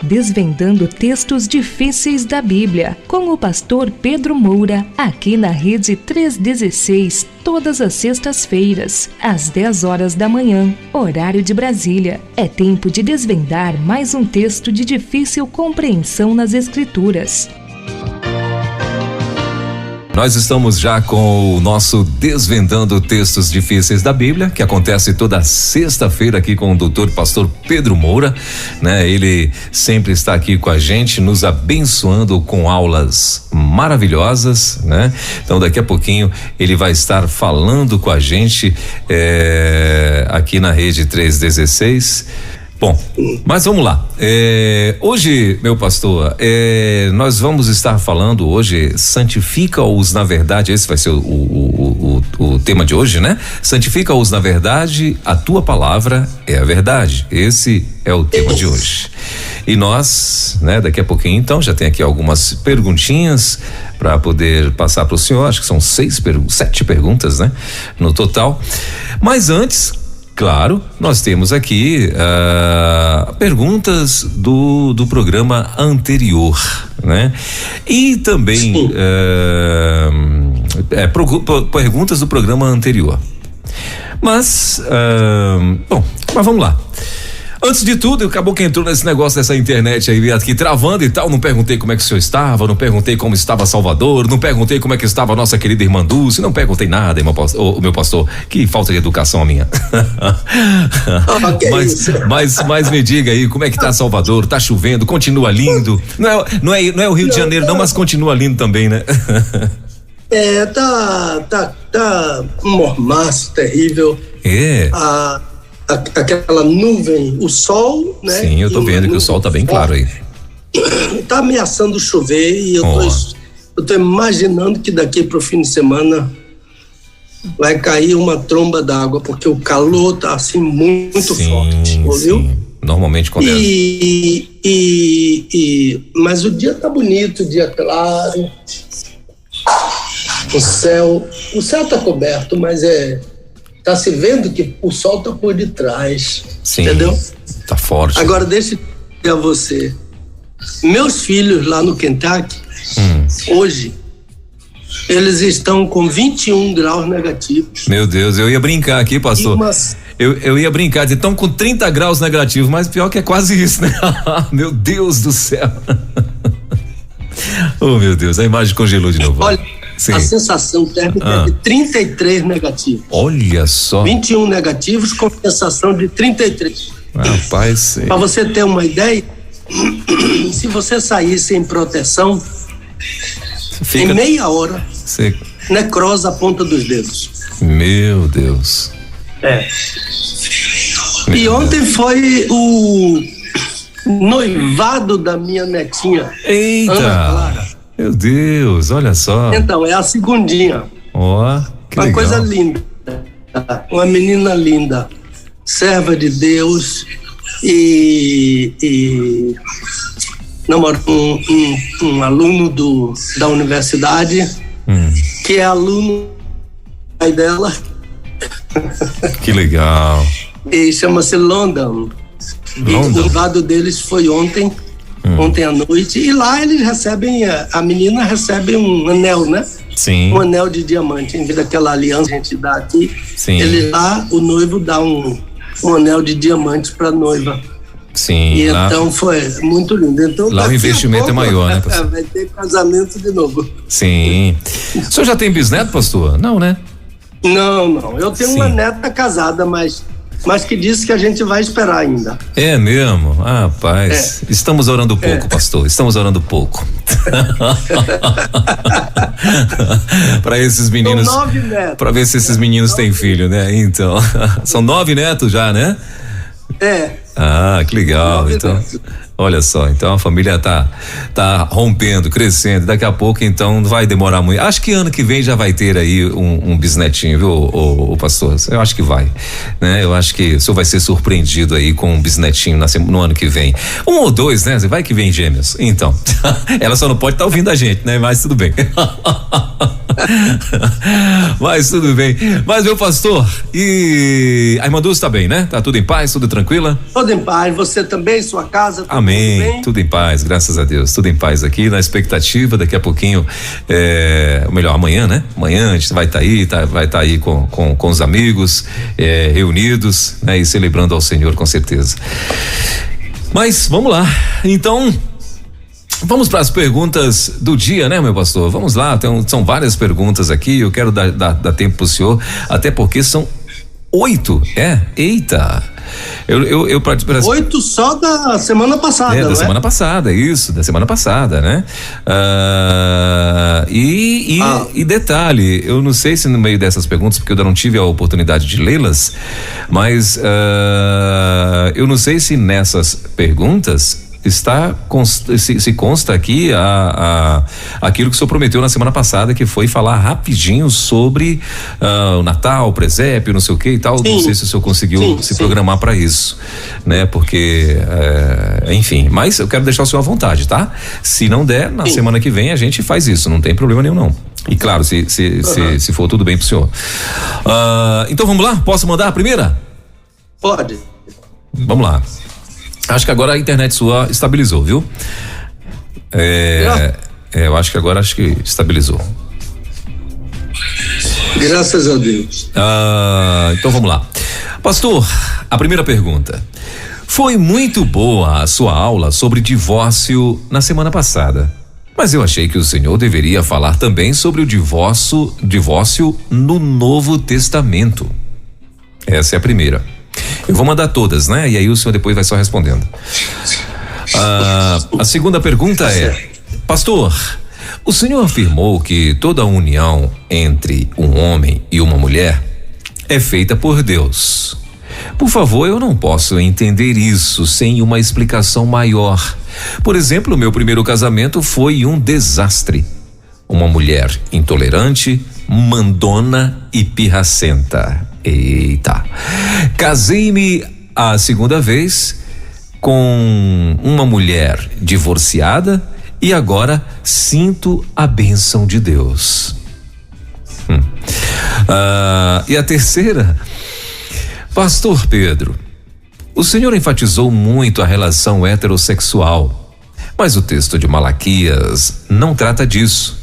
desvendando textos difíceis da Bíblia, com o pastor Pedro Moura, aqui na Rede 316, todas as sextas-feiras, às 10 horas da manhã, horário de Brasília. É tempo de desvendar mais um texto de difícil compreensão nas Escrituras. Nós estamos já com o nosso Desvendando Textos Difíceis da Bíblia, que acontece toda sexta-feira aqui com o doutor pastor Pedro Moura, né? Ele sempre está aqui com a gente, nos abençoando com aulas maravilhosas, né? Então daqui a pouquinho ele vai estar falando com a gente aqui na Rede 316. Bom, mas vamos lá. Hoje, meu pastor, nós vamos estar falando hoje, santifica-os na verdade, esse vai ser o tema de hoje, né? Santifica-os na verdade, a tua palavra é a verdade. Esse é o tema de hoje. E nós, né, daqui a pouquinho, então, já tem aqui algumas perguntinhas para poder passar para o senhor, acho que são 7 perguntas, né? No total. Mas antes, claro, nós temos aqui perguntas do programa anterior, né? E também perguntas do programa anterior. Mas vamos lá. Antes de tudo, acabou que entrou nesse negócio dessa internet aí, aqui travando e tal, não perguntei como é que o senhor estava, não perguntei como estava Salvador, não perguntei como é que estava a nossa querida irmã Dulce, não perguntei nada, o meu pastor, que falta de educação a minha. Mas me diga aí, como é que tá Salvador, tá chovendo, continua lindo, não é o Rio de Janeiro não, mas continua lindo também, né? Tá um mormaço terrível. Aquela nuvem, o sol, né? Sim, eu tô vendo que o sol tá bem claro aí. Tá ameaçando chover e eu tô imaginando que daqui pro fim de semana vai cair uma tromba d'água, porque o calor tá assim muito forte, ouviu? Sim. Normalmente quando mas o dia tá bonito, o dia claro, o céu tá coberto, mas tá se vendo que o sol tá por detrás. Sim, entendeu? Tá forte. Agora deixa eu dizer a você, meus filhos lá no Kentucky, hoje, eles estão com 21 graus negativos. Meu Deus, eu ia brincar aqui, pastor. Eu ia brincar, estão com 30 graus negativos, mas pior que é quase isso, né? Meu Deus do céu. Oh, meu Deus, a imagem congelou de novo. Olha, sim. A sensação térmica é de 33 negativos. Olha só. 21 negativos com sensação de 33. Rapaz. Para você ter uma ideia, se você sair sem proteção, em meia hora, necrosa a ponta dos dedos. Meu Deus. E ontem foi o noivado da minha netinha. Eita! Ana Clara. Meu Deus, olha só. Então, é a segundinha. Que uma legal. Coisa linda. Uma menina linda, serva de Deus e namora um aluno da universidade, que é aluno pai dela. Que legal. E chama-se London. E o noivado deles foi ontem à noite, e lá eles recebem, a menina recebe um anel, né? Sim. Um anel de diamante, em vez daquela aliança que a gente dá aqui. Sim. Ele lá, o noivo dá um anel de diamante pra noiva. Sim. E então foi muito lindo. Então, lá o investimento é maior, né, pastor? Vai ter casamento de novo. Sim. O senhor já tem bisneto, pastor? Não, né? Não. Eu tenho uma neta casada, mas que disse que a gente vai esperar ainda. É mesmo? Rapaz, estamos orando pouco, pastor, estamos orando pouco. Para esses meninos. São 9 netos. Para ver se esses meninos têm filho, né? Então, são 9 netos já, né? Que legal. Então, olha só, então a família tá rompendo, crescendo. Daqui a pouco, então, não vai demorar muito. Acho que ano que vem já vai ter aí um bisnetinho, viu, o pastor? Eu acho que vai, né? Eu acho que o senhor vai ser surpreendido aí com um bisnetinho no ano que vem. 1 ou 2, né? Vai que vem gêmeos. Então, ela só não pode estar ouvindo a gente, né? Mas tudo bem. Mas tudo bem. Mas, meu pastor, e a irmã Dulce tá bem, né? Tá tudo em paz, tudo tranquila? Tudo Tudo em paz, você também, sua casa? Amém, tudo em paz, graças a Deus, tudo em paz aqui, na expectativa, daqui a pouquinho, melhor, amanhã, né? Amanhã a gente vai estar aí com os amigos, reunidos, né? E celebrando ao Senhor, com certeza. Mas, vamos lá, então, vamos para as perguntas do dia, né, meu pastor? Vamos lá, são várias perguntas aqui, eu quero dar tempo pro senhor, até porque são 8, eita. Eu 8 só da semana passada, da semana passada, isso, da semana passada, né? E detalhe, eu não sei se no meio dessas perguntas, porque eu ainda não tive a oportunidade de lê-las, mas eu não sei se nessas perguntas se consta aqui aquilo que o senhor prometeu na semana passada, que foi falar rapidinho sobre o Natal, o presépio, não sei o que e tal. Sim, não sei se o senhor conseguiu se programar para isso, né? Porque, enfim, mas eu quero deixar o senhor à vontade, tá? Se não der, na semana que vem a gente faz isso, não tem problema nenhum, não. E claro, se for tudo bem pro senhor. Então vamos lá? Posso mandar a primeira? Pode. Vamos lá. Acho que agora a internet sua estabilizou, viu? Eu acho que estabilizou. Graças a Deus. Então vamos lá. Pastor, a primeira pergunta. Foi muito boa a sua aula sobre divórcio na semana passada, mas eu achei que o senhor deveria falar também sobre o divórcio no Novo Testamento. Essa é a primeira. Eu vou mandar todas, né? E aí o senhor depois vai só respondendo. A segunda pergunta pastor, o senhor afirmou que toda união entre um homem e uma mulher é feita por Deus. Por favor, eu não posso entender isso sem uma explicação maior. Por exemplo, meu primeiro casamento foi um desastre. Uma mulher intolerante, mandona e pirracenta. Eita. Casei-me a segunda vez com uma mulher divorciada e agora sinto a bênção de Deus. E a terceira, pastor Pedro, o senhor enfatizou muito a relação heterossexual, mas o texto de Malaquias não trata disso.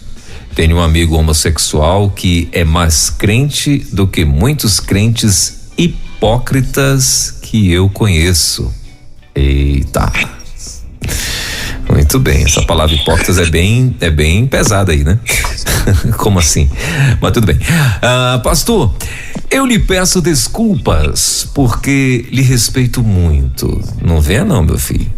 Tenho um amigo homossexual que é mais crente do que muitos crentes hipócritas que eu conheço. Eita. Muito bem, essa palavra hipócritas é bem pesada aí, né? Como assim? Mas tudo bem. Pastor, eu lhe peço desculpas porque lhe respeito muito. Não venha não, meu filho.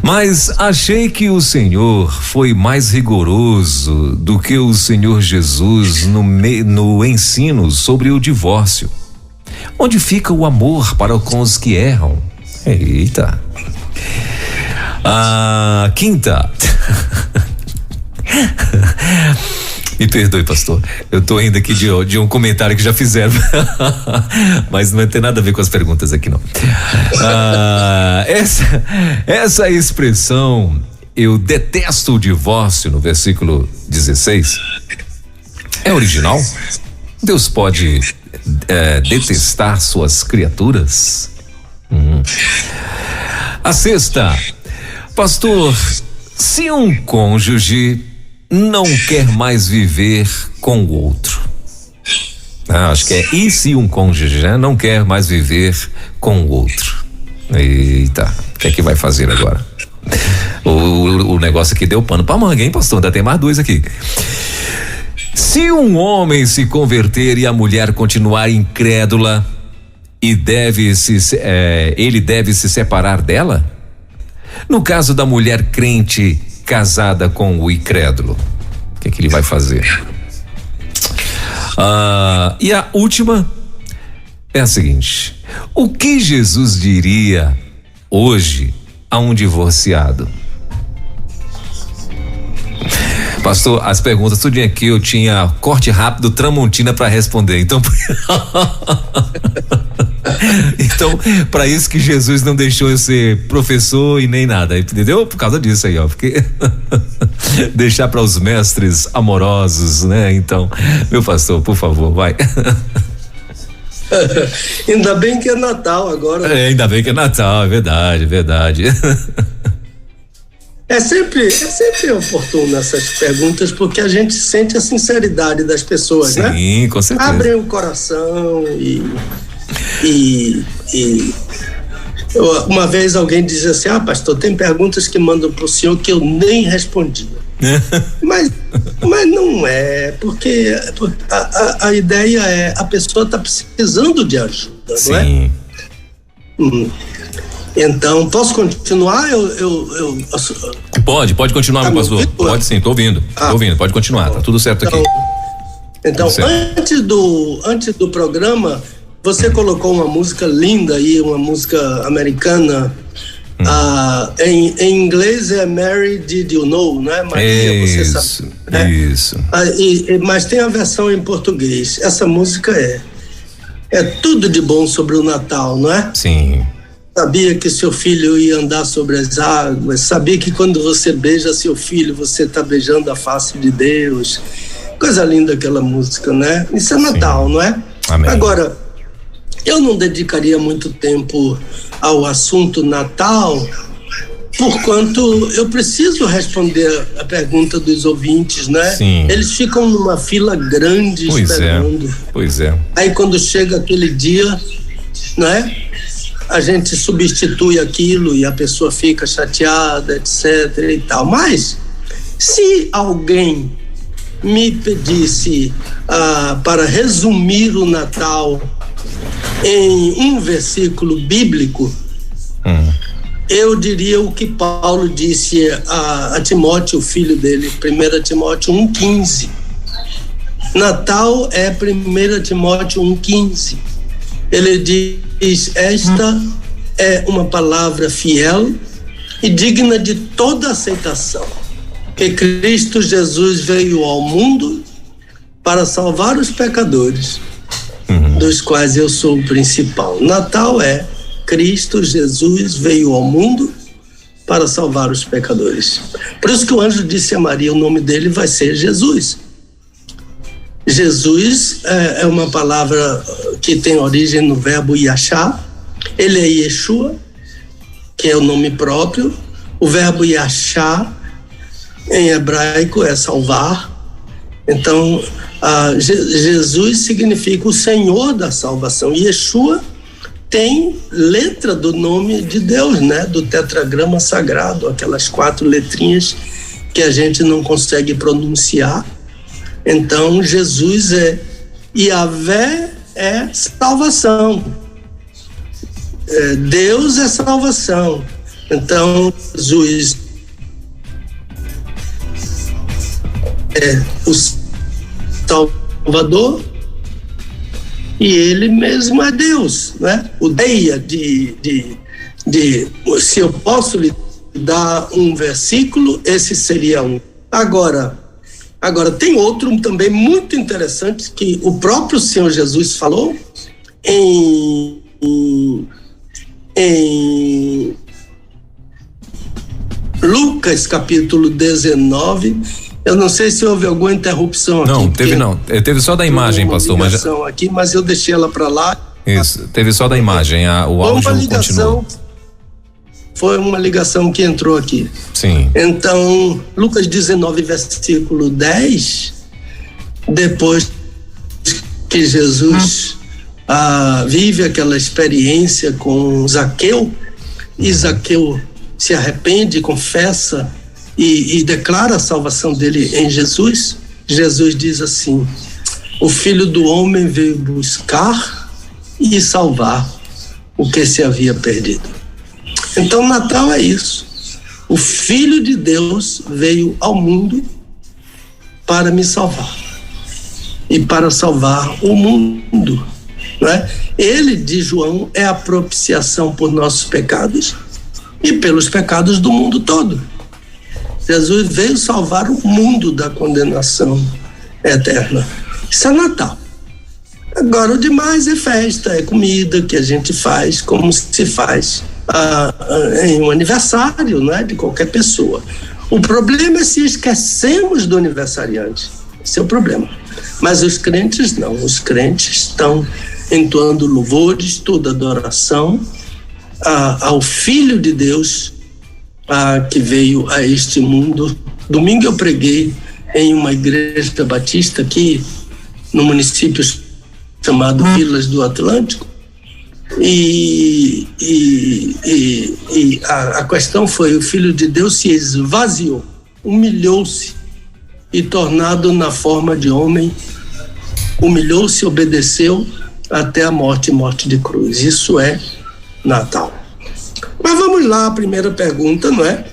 Mas achei que o Senhor foi mais rigoroso do que o Senhor Jesus no ensino sobre o divórcio. Onde fica o amor para com os que erram? Eita. Quinta. Me perdoe, pastor. Eu tô indo aqui de um comentário que já fizeram. Mas não tem nada a ver com as perguntas aqui, não. Essa expressão, eu detesto o divórcio, no versículo 16, é original? Deus pode detestar suas criaturas? A sexta, pastor, se um cônjuge não quer mais viver com o outro. Acho que e se um cônjuge não quer mais viver com o outro? Eita, o que é que vai fazer agora? O negócio aqui deu pano pra manga, hein, pastor? Ainda tem mais 2 aqui. Se um homem se converter e a mulher continuar incrédula, ele deve se separar dela? No caso da mulher crente casada com o incrédulo, o que é que ele vai fazer? E a última é a seguinte: o que Jesus diria hoje a um divorciado? Pastor, as perguntas tudinho aqui eu tinha corte rápido Tramontina para responder, então para isso que Jesus não deixou eu ser professor e nem nada, entendeu? Por causa disso aí, ó, porque deixar para os mestres amorosos, né? Então, meu pastor, por favor, vai. Ainda bem que é Natal agora. Ainda bem que é Natal, é verdade. É sempre oportuno essas perguntas, porque a gente sente a sinceridade das pessoas, sim, né? Sim, com certeza. Abrem o coração uma vez alguém dizia assim: pastor, tem perguntas que mandam pro senhor que eu nem respondia. mas não é, porque a ideia é, a pessoa está precisando de ajuda, sim. Não é? Então, posso continuar? Pode continuar, meu pastor. Pode sim, tô ouvindo, pode continuar, tá tudo certo aqui. Então, antes do programa, você colocou uma música linda aí, uma música americana. Em inglês é Mary Did You Know, né? Maria, você sabe. Né? Isso. Mas tem a versão em português. Essa música é tudo de bom sobre o Natal, não é? Sim. Sabia que seu filho ia andar sobre as águas, sabia que quando você beija seu filho, você está beijando a face de Deus. Coisa linda aquela música, né? Isso é Natal, não é? Amém. Agora, eu não dedicaria muito tempo ao assunto Natal, porquanto eu preciso responder a pergunta dos ouvintes, né? Sim. Eles ficam numa fila grande esperando. Pois é. Aí quando chega aquele dia, né? A gente substitui aquilo e a pessoa fica chateada, etc. e tal. Mas, se alguém me pedisse para resumir o Natal em um versículo bíblico, eu diria o que Paulo disse a Timóteo, o filho dele, 1 Timóteo 1,15. Natal é 1 Timóteo 1,15. Ele diz: esta é uma palavra fiel e digna de toda aceitação, que Cristo Jesus veio ao mundo para salvar os pecadores, dos quais eu sou o principal. Natal é Cristo Jesus veio ao mundo para salvar os pecadores. Por isso que o anjo disse a Maria, o nome dele vai ser Jesus. Jesus é uma palavra que tem origem no verbo Yashá. Ele é Yeshua, que é o nome próprio. O verbo Yashá em hebraico é salvar. Então, Jesus significa o Senhor da salvação. Yeshua tem letra do nome de Deus, né? Do tetragrama sagrado, aquelas 4 letrinhas que a gente não consegue pronunciar. Então, Jesus é Yahvé, é salvação. Deus é salvação. Então, Jesus é o Salvador e ele mesmo é Deus, né? O Deia se eu posso lhe dar um versículo, esse seria um. Agora tem outro também muito interessante que o próprio Senhor Jesus falou em Lucas capítulo 19. Eu não sei se houve alguma interrupção aqui. Não, teve não. Teve só da imagem, pastor. Mas eu deixei ela para lá. Isso, teve só da imagem. O áudio continuou. Foi uma ligação que entrou aqui. Sim. Então, Lucas 19, versículo 10, depois que Jesus vive aquela experiência com Zaqueu, e Zaqueu se arrepende, confessa e declara a salvação dele em Jesus, Jesus diz assim: o Filho do Homem veio buscar e salvar o que se havia perdido. Então, Natal é isso. O Filho de Deus veio ao mundo para me salvar e para salvar o mundo, não é? Ele, diz João, é a propiciação por nossos pecados e pelos pecados do mundo todo. Jesus veio salvar o mundo da condenação eterna. Isso é Natal. Agora, o demais é festa, é comida que a gente faz como se faz em um aniversário, né, de qualquer pessoa. O problema é se esquecemos do aniversariante. Esse é o problema. Mas os crentes não. Os crentes estão entoando louvores, toda adoração ao Filho de Deus que veio a este mundo. Domingo eu preguei em uma igreja batista aqui no município chamado Vilas do Atlântico, e a questão foi: o Filho de Deus se esvaziou, humilhou-se e, tornado na forma de homem, humilhou-se, obedeceu até a morte de cruz. Isso é Natal. Mas vamos lá, a primeira pergunta, não é?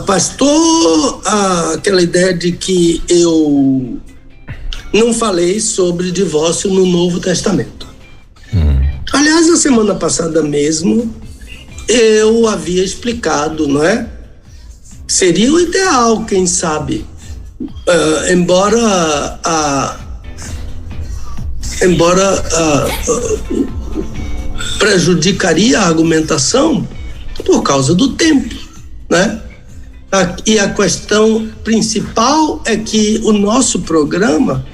Pastor, aquela ideia de que eu não falei sobre divórcio no Novo Testamento. Aliás, na semana passada mesmo, eu havia explicado, não é? Seria o ideal, quem sabe, embora prejudicaria a argumentação por causa do tempo, né? E a questão principal é que o nosso programa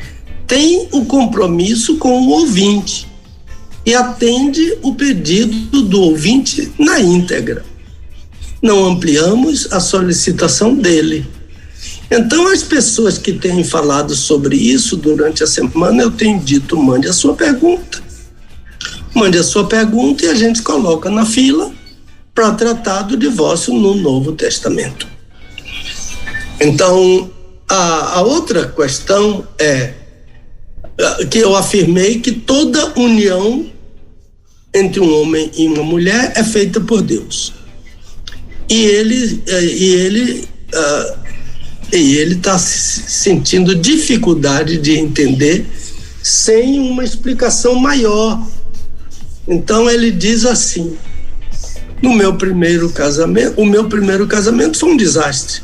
tem o compromisso com o ouvinte e atende o pedido do ouvinte na íntegra. Não ampliamos a solicitação dele. Então, as pessoas que têm falado sobre isso durante a semana, eu tenho dito: mande a sua pergunta. Mande a sua pergunta e a gente coloca na fila para tratar do divórcio no Novo Testamento. Então, a outra questão é que eu afirmei que toda união entre um homem e uma mulher é feita por Deus. E ele está sentindo dificuldade de entender sem uma explicação maior. Então ele diz assim: o meu primeiro casamento foi um desastre.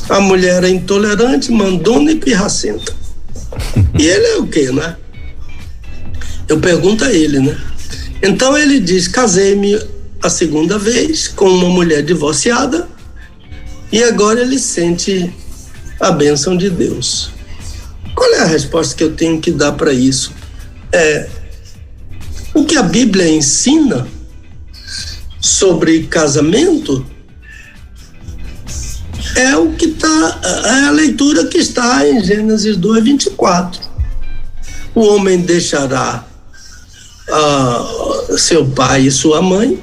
A mulher é intolerante, mandona e pirracenta. E ele é o quê, né? Eu pergunto a ele, né? Então ele diz: casei-me a segunda vez com uma mulher divorciada e agora ele sente a bênção de Deus. Qual é a resposta que eu tenho que dar para isso? O que a Bíblia ensina sobre casamento é o que é a leitura que está em Gênesis 2:24. O homem deixará seu pai e sua mãe,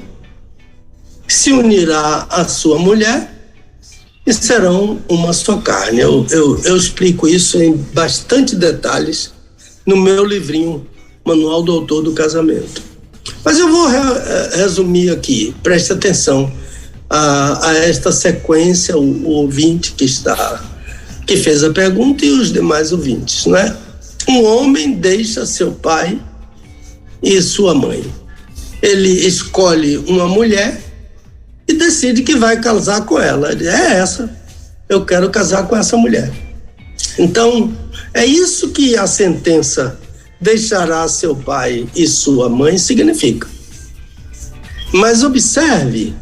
se unirá à sua mulher e serão uma só carne. Eu explico isso em bastante detalhes no meu livrinho Manual do Autor do Casamento. Mas eu vou resumir aqui, preste atenção a esta sequência, o ouvinte que fez a pergunta e os demais ouvintes, né? Um homem deixa seu pai e sua mãe. Ele escolhe uma mulher e decide que vai casar com ela. Ele diz: eu quero casar com essa mulher. Então, é isso que a sentença deixará seu pai e sua mãe significa. Mas observe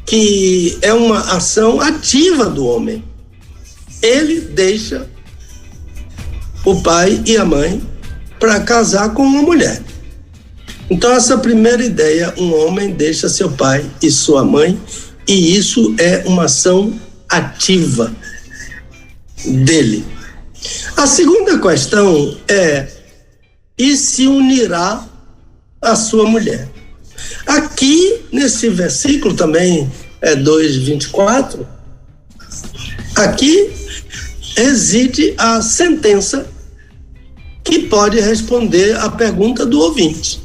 que é uma ação ativa do homem. Ele deixa o pai e a mãe para casar com uma mulher. Então, essa primeira ideia: um homem deixa seu pai e sua mãe, e isso é uma ação ativa dele. A segunda questão é: e se unirá à sua mulher? Aqui, nesse versículo também, 2:24, aqui reside a sentença que pode responder à pergunta do ouvinte.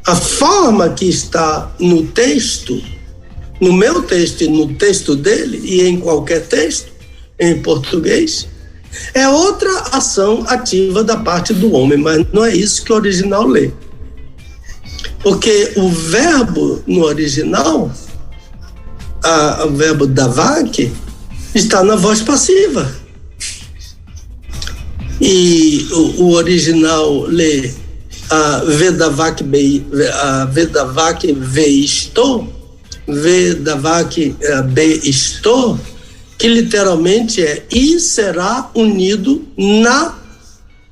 A forma que está no texto, no meu texto e no texto dele, e em qualquer texto, em português, é outra ação ativa da parte do homem, mas não é isso que o original lê. Porque o verbo no original, o verbo davak, está na voz passiva. E o original lê vedavak veisto, vedavak beisto, que literalmente é: e será unido na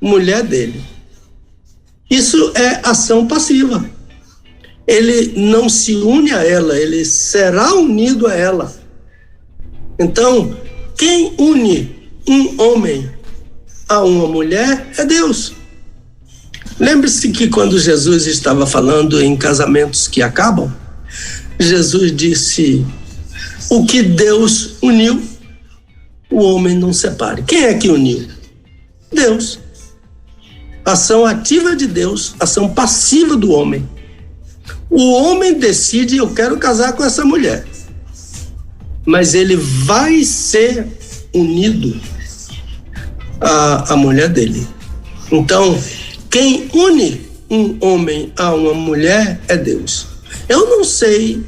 mulher dele. Isso é ação passiva. Ele não se une a ela, ele será unido a ela. Então, quem une um homem a uma mulher é Deus. Lembre-se que quando Jesus estava falando em casamentos que acabam, Jesus disse: o que Deus uniu, o homem não separe. Quem é que uniu? Deus. Ação ativa de Deus, ação passiva do homem. O homem decide: eu quero casar com essa mulher. Mas ele vai ser unido à mulher dele. Então, quem une um homem a uma mulher é Deus. Eu não sei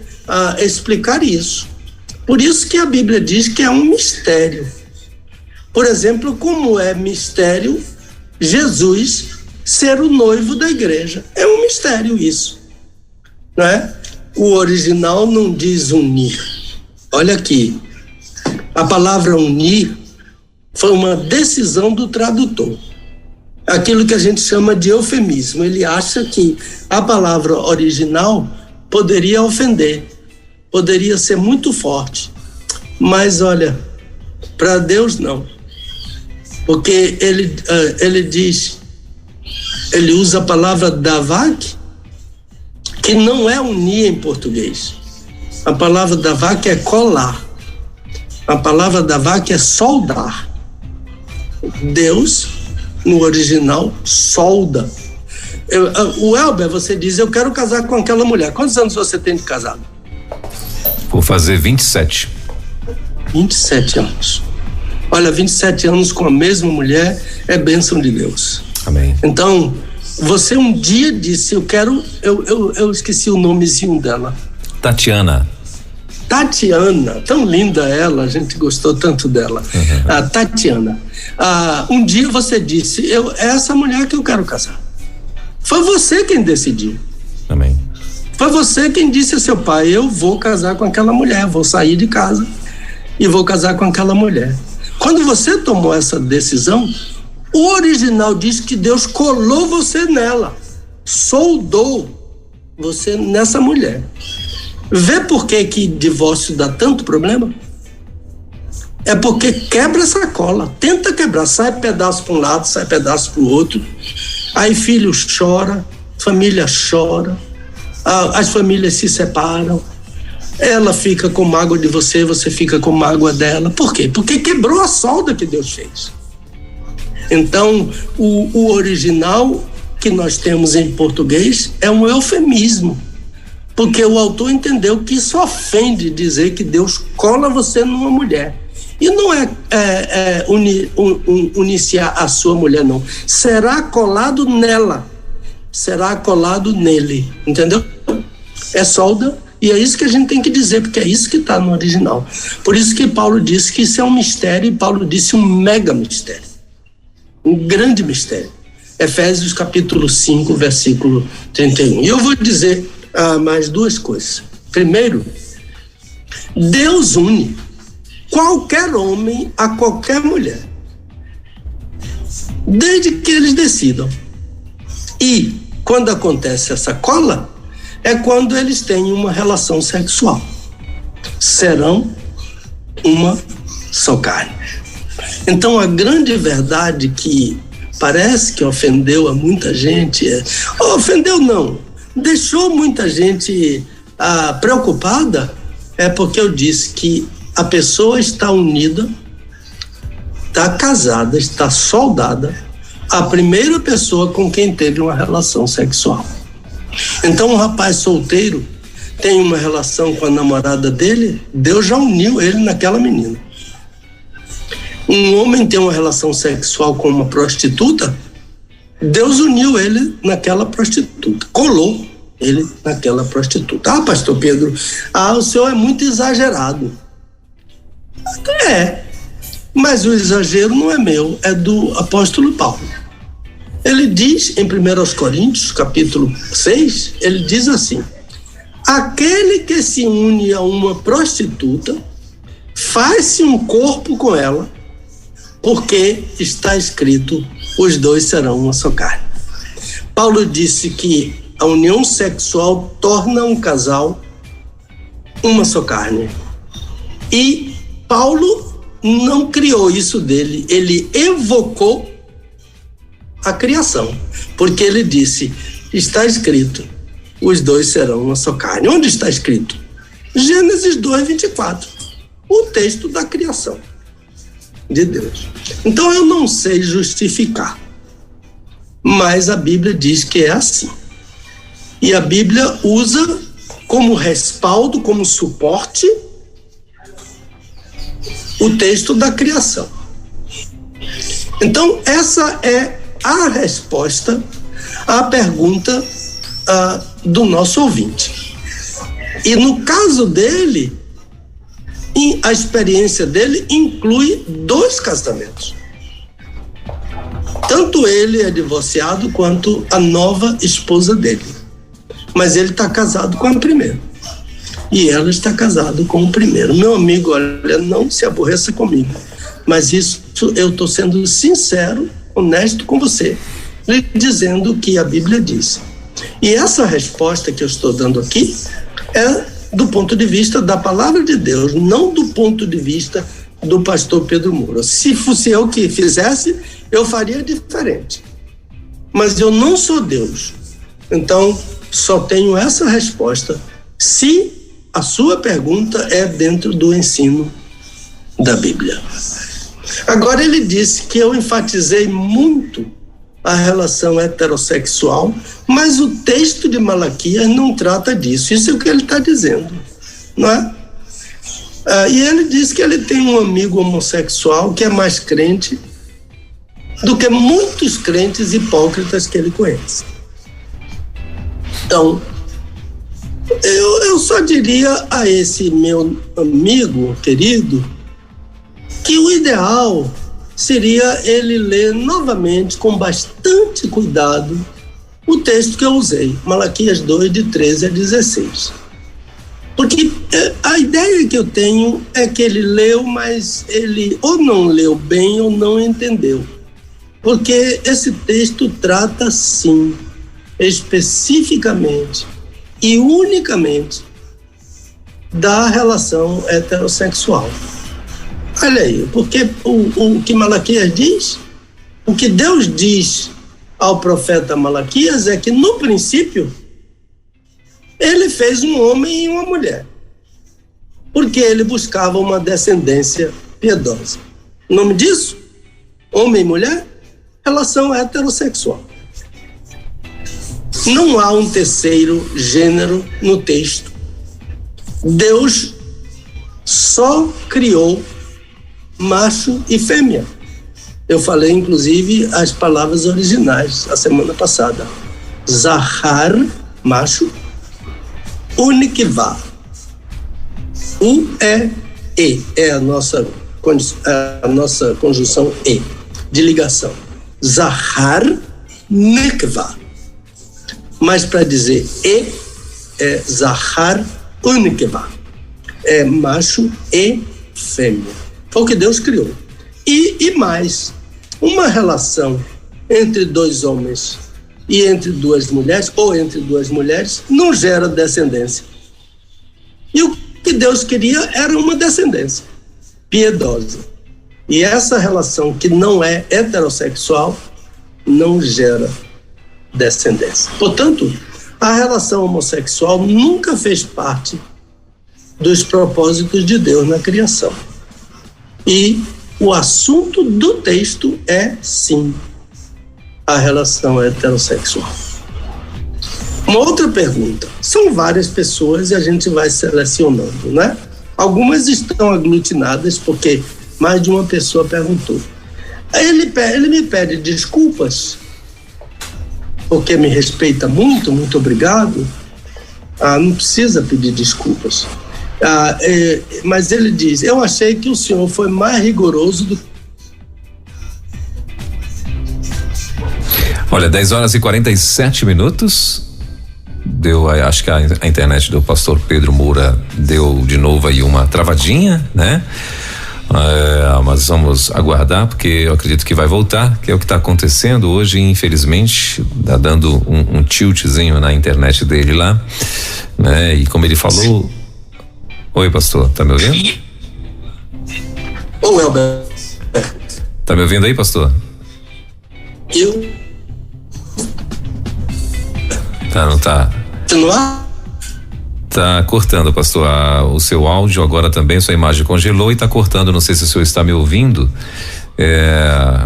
explicar isso. Por isso que a Bíblia diz que é um mistério. Por exemplo, como é mistério Jesus ser o noivo da igreja. É um mistério isso, não é? O original não diz unir. Olha aqui, a palavra unir foi uma decisão do tradutor. Aquilo que a gente chama de eufemismo. Ele acha que a palavra original poderia ofender, poderia ser muito forte. Mas olha, para Deus não. Porque ele diz, ele usa a palavra davak, que não é unir em português. A palavra davak é colar. A palavra davak é soldar. Deus, no original, solda. O Elber, você diz: eu quero casar com aquela mulher. Quantos anos você tem de casado? Vou fazer 27. 27 anos. Olha, 27 anos com a mesma mulher é bênção de Deus. Amém. Então, você um dia disse: eu esqueci o nomezinho dela. Tatiana, tão linda ela, a gente gostou tanto dela. A Tatiana. Um dia você disse: é essa mulher que eu quero casar. Foi você quem decidiu. amém. Foi você quem disse a seu pai: eu vou casar com aquela mulher, vou sair de casa e vou casar com aquela mulher. Quando você tomou essa decisão, o original diz que Deus colou você nela, soldou você nessa mulher. Vê por que divórcio dá tanto problema? É porque quebra essa cola, tenta quebrar, sai pedaço para um lado, sai pedaço para o outro, aí filho chora, família chora, as famílias se separam, ela fica com mágoa de você, você fica com mágoa dela. Por quê? Porque quebrou a solda que Deus fez. Então, o original que nós temos em português é um eufemismo, porque o autor entendeu que isso ofende dizer que Deus cola você numa mulher. E não uniciar a sua mulher, não. Será colado nela, será colado nele, entendeu? É solda, e é isso que a gente tem que dizer, porque é isso que está no original. Por isso que Paulo disse que isso é um mistério, e Paulo disse um mega mistério, um grande mistério. Efésios capítulo 5, versículo 31. E eu vou dizer mais duas coisas. Primeiro, Deus une qualquer homem a qualquer mulher, desde que eles decidam. E quando acontece essa cola, é quando eles têm uma relação sexual. Serão uma só carne. Então, a grande verdade que parece que ofendeu a muita gente, ofendeu não, deixou muita gente preocupada, é porque eu disse que a pessoa está unida, está casada, está soldada à primeira pessoa com quem teve uma relação sexual. Então, um rapaz solteiro tem uma relação com a namorada dele, Deus já uniu ele naquela menina. Um homem tem uma relação sexual com uma prostituta, Deus uniu ele naquela prostituta, colou ele naquela prostituta. Pastor Pedro, o senhor é muito exagerado. Mas o exagero não é meu, é do apóstolo Paulo. Ele diz em 1 Coríntios, capítulo 6, ele diz assim: aquele que se une a uma prostituta faz-se um corpo com ela, porque está escrito: os dois serão uma só carne. Paulo disse que a união sexual torna um casal uma só carne. E Paulo não criou isso dele, ele evocou a criação, porque ele disse, está escrito, os dois serão uma só carne. Onde está escrito? Gênesis 2:24, o texto da criação de Deus. Então eu não sei justificar, mas a Bíblia diz que é assim. E a Bíblia usa como respaldo, como suporte, o texto da criação. Então, essa é a resposta à pergunta do nosso ouvinte. E no caso dele, a experiência dele inclui 2 casamentos. Tanto ele é divorciado quanto a nova esposa dele. Mas ele está casado com a primeira. E ela está casada com o primeiro. Meu amigo, olha, não se aborreça comigo. Mas isso eu estou sendo sincero, honesto com você, lhe dizendo o que a Bíblia diz. E essa resposta que eu estou dando aqui é do ponto de vista da palavra de Deus, não do ponto de vista do pastor Pedro Moura. Se fosse eu que fizesse, eu faria diferente. Mas eu não sou Deus. Então, só tenho essa resposta se a sua pergunta é dentro do ensino da Bíblia. Agora, ele disse que eu enfatizei muito a relação heterossexual, mas o texto de Malaquias não trata disso. Isso é o que ele está dizendo, não é? E ele diz que ele tem um amigo homossexual que é mais crente do que muitos crentes hipócritas que ele conhece. Então, eu só diria a esse meu amigo querido que o ideal seria ele ler novamente com bastante cuidado o texto que eu usei, Malaquias 2, de 13 a 16. Porque a ideia que eu tenho é que ele leu, mas ele ou não leu bem ou não entendeu. Porque esse texto trata, sim, especificamente e unicamente da relação heterossexual. Olha aí, porque o que Malaquias diz, o que Deus diz ao profeta Malaquias é que no princípio ele fez um homem e uma mulher, porque ele buscava uma descendência piedosa. O nome disso? Homem e mulher? Relação heterossexual. Não há um terceiro gênero no texto. Deus só criou macho e fêmea. Eu falei, inclusive, as palavras originais a semana passada. Zahar, macho, unikvá. U-E-E é a nossa conjunção E, de ligação. Zahar, nikvá. Mas para dizer E, é Zahar, unikvá. É macho e fêmea. Foi o que Deus criou. E mais, uma relação entre 2 homens e entre 2 mulheres, ou entre 2 mulheres, não gera descendência. E o que Deus queria era uma descendência piedosa. E essa relação que não é heterossexual não gera descendência. Portanto, a relação homossexual nunca fez parte dos propósitos de Deus na criação. E o assunto do texto é, sim, a relação heterossexual. Uma outra pergunta. São várias pessoas e a gente vai selecionando, né? Algumas estão aglutinadas porque mais de uma pessoa perguntou. Ele me pede desculpas, porque me respeita muito, muito obrigado. Não precisa pedir desculpas. Mas ele diz, eu achei que o senhor foi mais rigoroso do que... Olha, 10h47. Acho que a internet do pastor Pedro Moura deu de novo aí uma travadinha, né? Mas vamos aguardar, porque eu acredito que vai voltar, que é o que está acontecendo hoje, infelizmente, tá dando um tiltzinho na internet dele lá, né? E como ele falou. Oi, pastor, tá me ouvindo? Ô, Elber. Tá me ouvindo aí, pastor? Não tá. Continuar? Tá cortando, pastor, o seu áudio agora também, sua imagem congelou e tá cortando, não sei se o senhor está me ouvindo,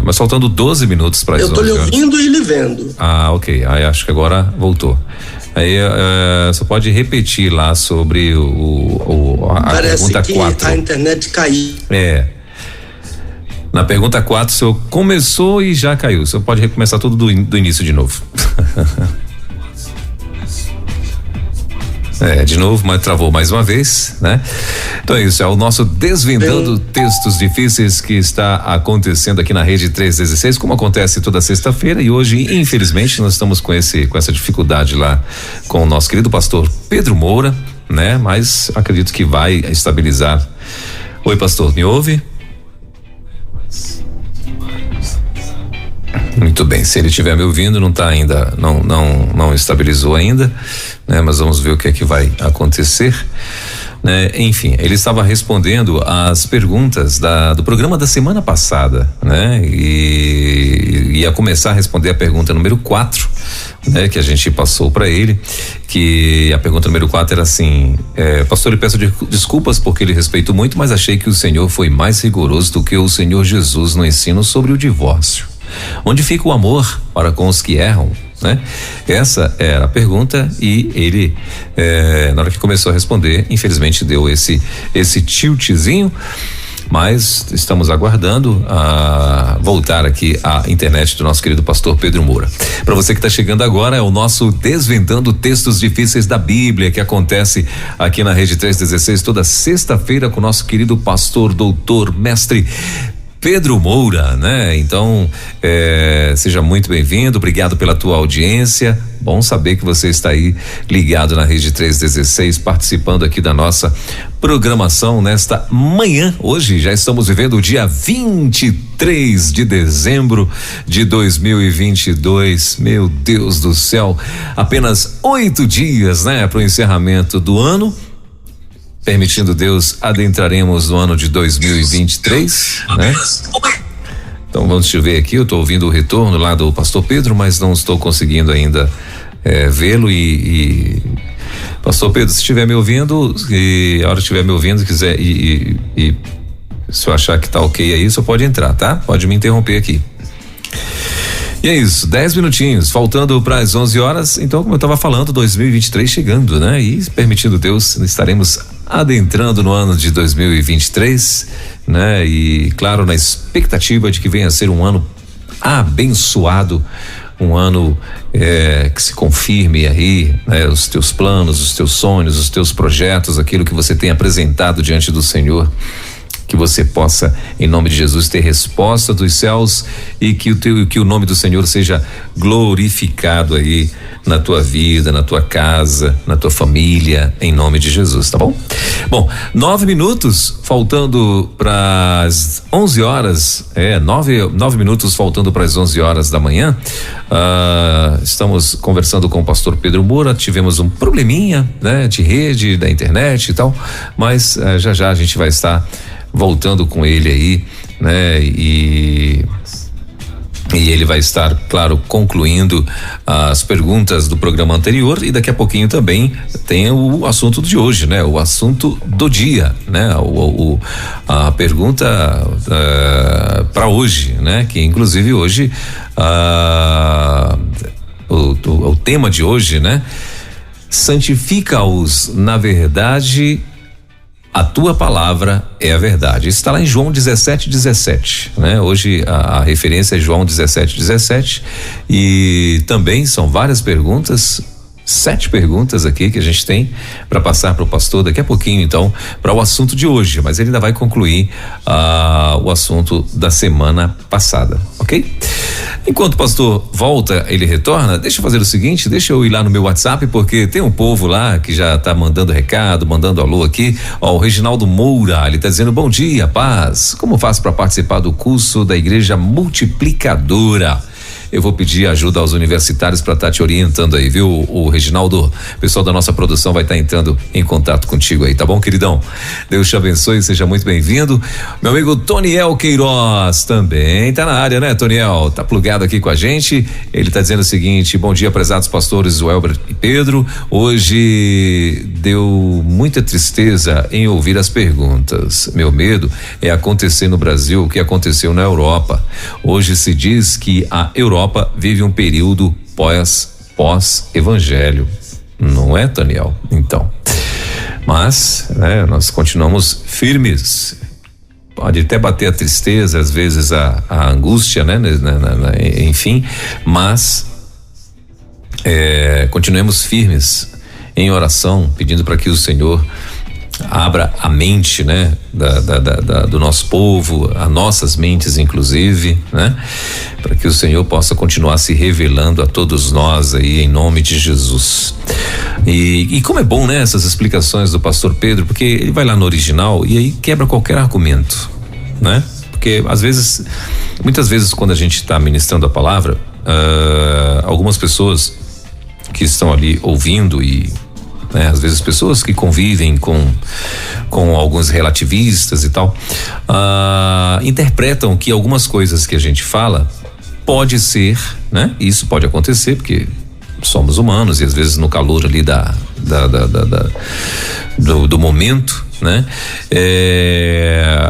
mas faltando 12 minutos para isso. Eu tô lhe ouvindo e lhe vendo. Ok, aí acho que agora voltou. Aí você pode repetir lá sobre a pergunta 4. Parece que a internet caiu. Na pergunta 4, o senhor começou e já caiu, o senhor pode recomeçar tudo do início de novo. De novo, mas travou mais uma vez, né? Então é isso, é o nosso Desvendando Textos Difíceis que está acontecendo aqui na Rede 316, como acontece toda sexta-feira, e hoje, infelizmente, nós estamos com essa dificuldade lá com o nosso querido pastor Pedro Moura, né? Mas acredito que vai estabilizar. Oi, pastor, me ouve? Muito bem, se ele estiver me ouvindo, não está ainda, não estabilizou ainda, né? Mas vamos ver o que é que vai acontecer, né? Enfim, ele estava respondendo às perguntas do programa da semana passada, né? E ia começar a responder a pergunta número 4, né? Que a gente passou para ele, que a pergunta número 4 era assim: pastor, eu peço desculpas porque lhe respeito muito, mas achei que o senhor foi mais rigoroso do que o Senhor Jesus no ensino sobre o divórcio. Onde fica o amor para com os que erram, né? Essa era a pergunta e ele, na hora que começou a responder, infelizmente deu esse tiltzinho, mas estamos aguardando a voltar aqui à internet do nosso querido pastor Pedro Moura. Para você que está chegando agora, é o nosso Desvendando Textos Difíceis da Bíblia, que acontece aqui na Rede 316 toda sexta-feira com o nosso querido pastor, doutor, mestre Pedro Moura, né? Então, seja muito bem-vindo, obrigado pela tua audiência, bom saber que você está aí ligado na Rede 316, participando aqui da nossa programação nesta manhã. Hoje já estamos vivendo o dia 23 de dezembro de 2022, meu Deus do céu, apenas 8 dias, né? Para o encerramento do ano. Permitindo Deus, adentraremos no ano de 2023, né? Então vamos ver aqui, eu estou ouvindo o retorno lá do pastor Pedro, mas não estou conseguindo ainda vê-lo e pastor Pedro, se estiver me ouvindo, e a hora que estiver me ouvindo, quiser e se eu achar que tá ok aí, só pode entrar, tá? Pode me interromper aqui. E é isso, 10 minutinhos, faltando para as 11 horas, então como eu estava falando, 2023 chegando, né? E permitindo Deus, estaremos adentrando no ano de 2023, né? E claro, na expectativa de que venha a ser um ano abençoado, um ano que se confirme aí, né? Os teus planos, os teus sonhos, os teus projetos, aquilo que você tem apresentado diante do Senhor, que você possa, em nome de Jesus, ter resposta dos céus e que o nome do Senhor seja glorificado aí na tua vida, na tua casa, na tua família, em nome de Jesus, tá bom? Bom, 9 minutos faltando para as 11 horas, 9 minutos faltando para as 11 horas da manhã. Estamos conversando com o pastor Pedro Moura, tivemos um probleminha, né? De rede, da internet e tal, mas já a gente vai estar voltando com ele aí, né? E ele vai estar, claro, concluindo as perguntas do programa anterior e daqui a pouquinho também tem o assunto de hoje, né? O assunto do dia, né? A pergunta para hoje, né? Que inclusive hoje o tema de hoje, né? Santifica-os na verdade, a tua palavra é a verdade. Isso está lá em João 17:17, né? Hoje a referência é João 17:17 e também são várias perguntas 7 perguntas aqui que a gente tem para passar para o pastor daqui a pouquinho, então, para o assunto de hoje, mas ele ainda vai concluir o assunto da semana passada, ok? Enquanto o pastor volta, ele retorna, deixa eu fazer o seguinte, deixa eu ir lá no meu WhatsApp, porque tem um povo lá que já tá mandando recado, mandando alô aqui. O Reginaldo Moura, ele tá dizendo: bom dia, paz, como faço para participar do curso da Igreja Multiplicadora? Eu vou pedir ajuda aos universitários para estar te orientando aí, viu, o Reginaldo? O pessoal da nossa produção vai estar entrando em contato contigo aí, tá bom, queridão? Deus te abençoe, seja muito bem-vindo. Meu amigo Toniel Queiroz também tá na área, né, Toniel? Tá plugado aqui com a gente. Ele tá dizendo o seguinte: bom dia, prezados pastores Welber e Pedro. Hoje deu muita tristeza em ouvir as perguntas. Meu medo é acontecer no Brasil o que aconteceu na Europa. Hoje se diz que a Europa vive um período pós-evangelho, não é, Daniel? Então, mas, né, nós continuamos firmes. Pode até bater a tristeza, às vezes a angústia, né? Enfim, mas continuemos firmes em oração, pedindo para que o Senhor abra a mente, né, do nosso povo, as nossas mentes inclusive, né, para que o Senhor possa continuar se revelando a todos nós aí, em nome de Jesus. E como é bom, né, essas explicações do pastor Pedro, porque ele vai lá no original e aí quebra qualquer argumento, né? Porque muitas vezes quando a gente está ministrando a palavra, algumas pessoas que estão ali ouvindo né, às vezes pessoas que convivem com alguns relativistas e tal, interpretam que algumas coisas que a gente fala pode ser, né? Isso pode acontecer porque somos humanos e às vezes no calor ali do momento, né?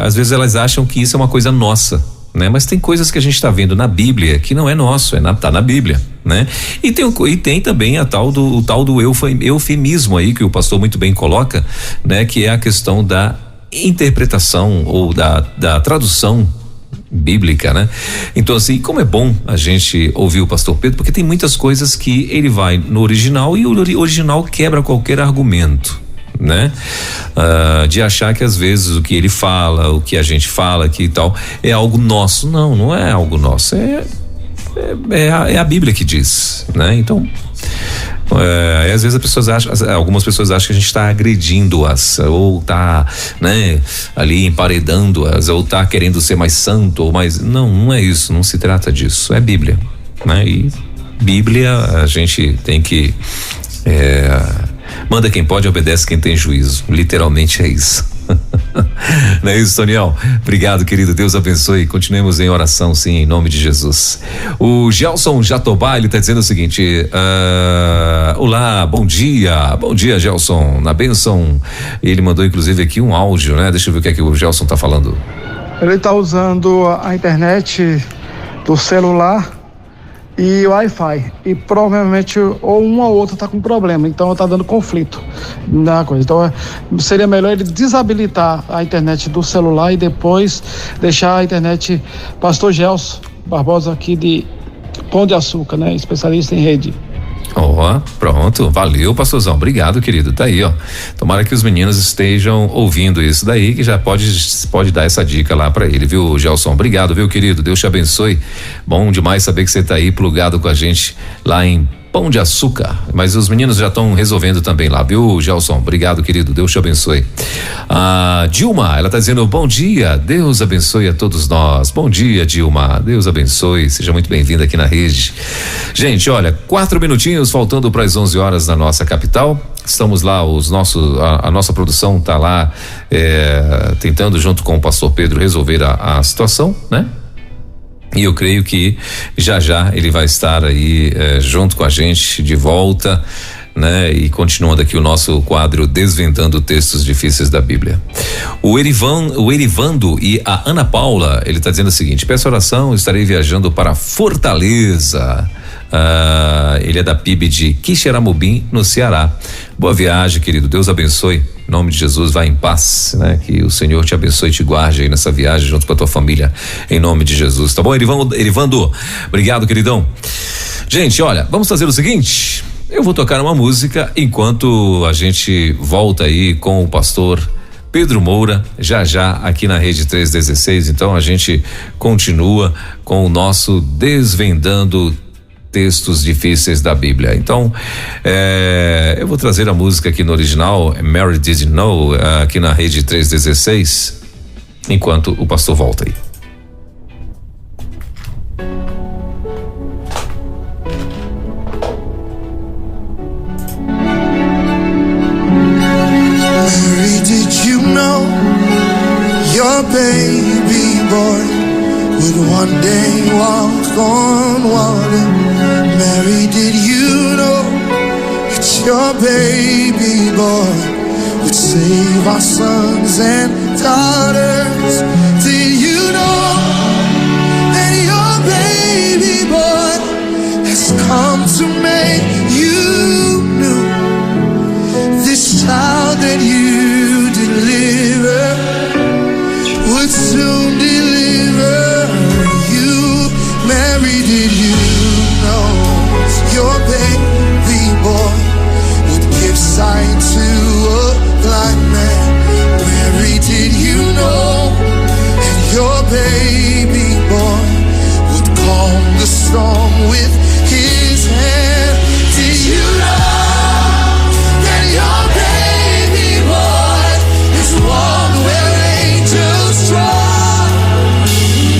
Às vezes elas acham que isso é uma coisa nossa, né? Mas tem coisas que a gente está vendo na Bíblia que não é nosso, tá na Bíblia, né? E tem também o tal do eufemismo aí que o pastor muito bem coloca, né? Que é a questão da interpretação ou da tradução bíblica, né? Então, assim, como é bom a gente ouvir o pastor Pedro, porque tem muitas coisas que ele vai no original e o original quebra qualquer argumento, né? De achar que às vezes o que ele fala, o que a gente fala aqui e tal, é algo nosso. Não é algo nosso, é a Bíblia que diz, né? Então, às vezes algumas pessoas acham que a gente está agredindo-as, ou tá, né, ali emparedando-as, ou tá querendo ser mais santo, ou mais, não é isso, não se trata disso, é Bíblia, né? E Bíblia a gente tem que manda quem pode, obedece quem tem juízo. Literalmente é isso. Não é isso, Toniel? Obrigado, querido. Deus abençoe. Continuemos em oração, sim, em nome de Jesus. O Gelson Jatobá, ele tá dizendo o seguinte: olá, bom dia, Gelson, na bênção. Ele mandou inclusive aqui um áudio, né? Deixa eu ver o que é que o Gelson tá falando. Ele tá usando a internet do celular e o Wi-Fi, e provavelmente ou uma ou outra tá com problema, então tá dando conflito na coisa. Então seria melhor ele desabilitar a internet do celular e depois deixar a internet. Pastor Gelson Barbosa aqui de Pão de Açúcar, né? Especialista em rede. Pronto, valeu, pastorzão, obrigado, querido, tá aí, ó. Tomara que os meninos estejam ouvindo isso daí, que já pode dar essa dica lá pra ele, viu, Gelson? Obrigado, viu, querido? Deus te abençoe. Bom demais saber que você tá aí plugado com a gente lá em Pão de Açúcar, mas os meninos já estão resolvendo também lá, viu, Gelson? Obrigado, querido, Deus te abençoe. A Dilma, ela tá dizendo: bom dia, Deus abençoe a todos nós. Bom dia, Dilma, Deus abençoe, seja muito bem-vinda aqui na rede. Gente, olha, 4 minutinhos faltando para as 11 horas na nossa capital. Estamos lá, a nossa produção tá lá tentando, junto com o pastor Pedro, resolver a situação, né? E eu creio que já ele vai estar aí junto com a gente de volta, né? E continuando aqui o nosso quadro Desvendando Textos Difíceis da Bíblia. O Erivando e a Ana Paula, ele tá dizendo o seguinte: peço oração, estarei viajando para Fortaleza. Ele é da PIB de Quixeramobim, no Ceará. Boa viagem, querido, Deus abençoe. Em nome de Jesus, vai em paz, né? Que o Senhor te abençoe e te guarde aí nessa viagem junto com a tua família, em nome de Jesus, tá bom, Erivando? Obrigado, queridão. Gente, olha, vamos fazer o seguinte: Eu vou tocar uma música enquanto a gente volta aí com o pastor Pedro Moura, já aqui na Rede 316. Então a gente continua com o nosso Desvendando Textos Difíceis da Bíblia. Então, eu vou trazer a música aqui no original, Mary Did You Know, aqui na Rede 316, enquanto o pastor volta aí. Mary, did you know your baby boy would one day walk on water? Mary, did you know that your baby boy would save our sons and daughters? Did you know that your baby boy has come to make you new? This child that you deliver would soon deliver you. Mary, did you know your baby boy would give sight to a blind man? Mary, did you know that your baby boy would calm the storm with his hand? Did you know that your baby boy is one where angels trod?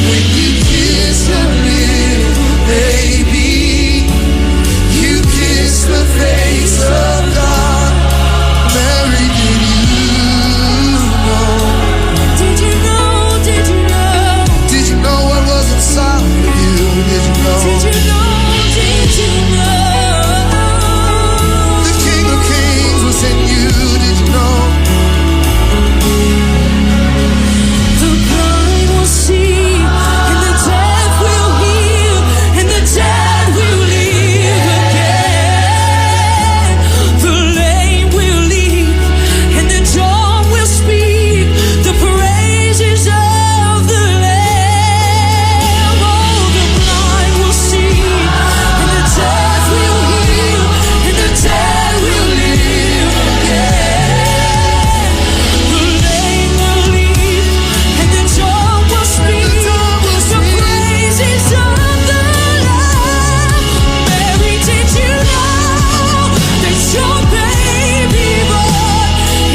When you kiss a little baby, you kiss the face of God. Mary, did you know? Did you know? Did you know? Did you know what was inside of you? Did you know? Did you know? Did you know? The King of Kings was in you. Did you know? The blind will see, and the deaf will hear, and the dead will live again. The lame will leap, and the dumb will speak the praises of the Lamb. Oh, the blind will see, and the deaf will hear, and the dead will live again. The lame will leap, and the dumb will speak the praises of the Lamb. Mary, did you know that your baby boy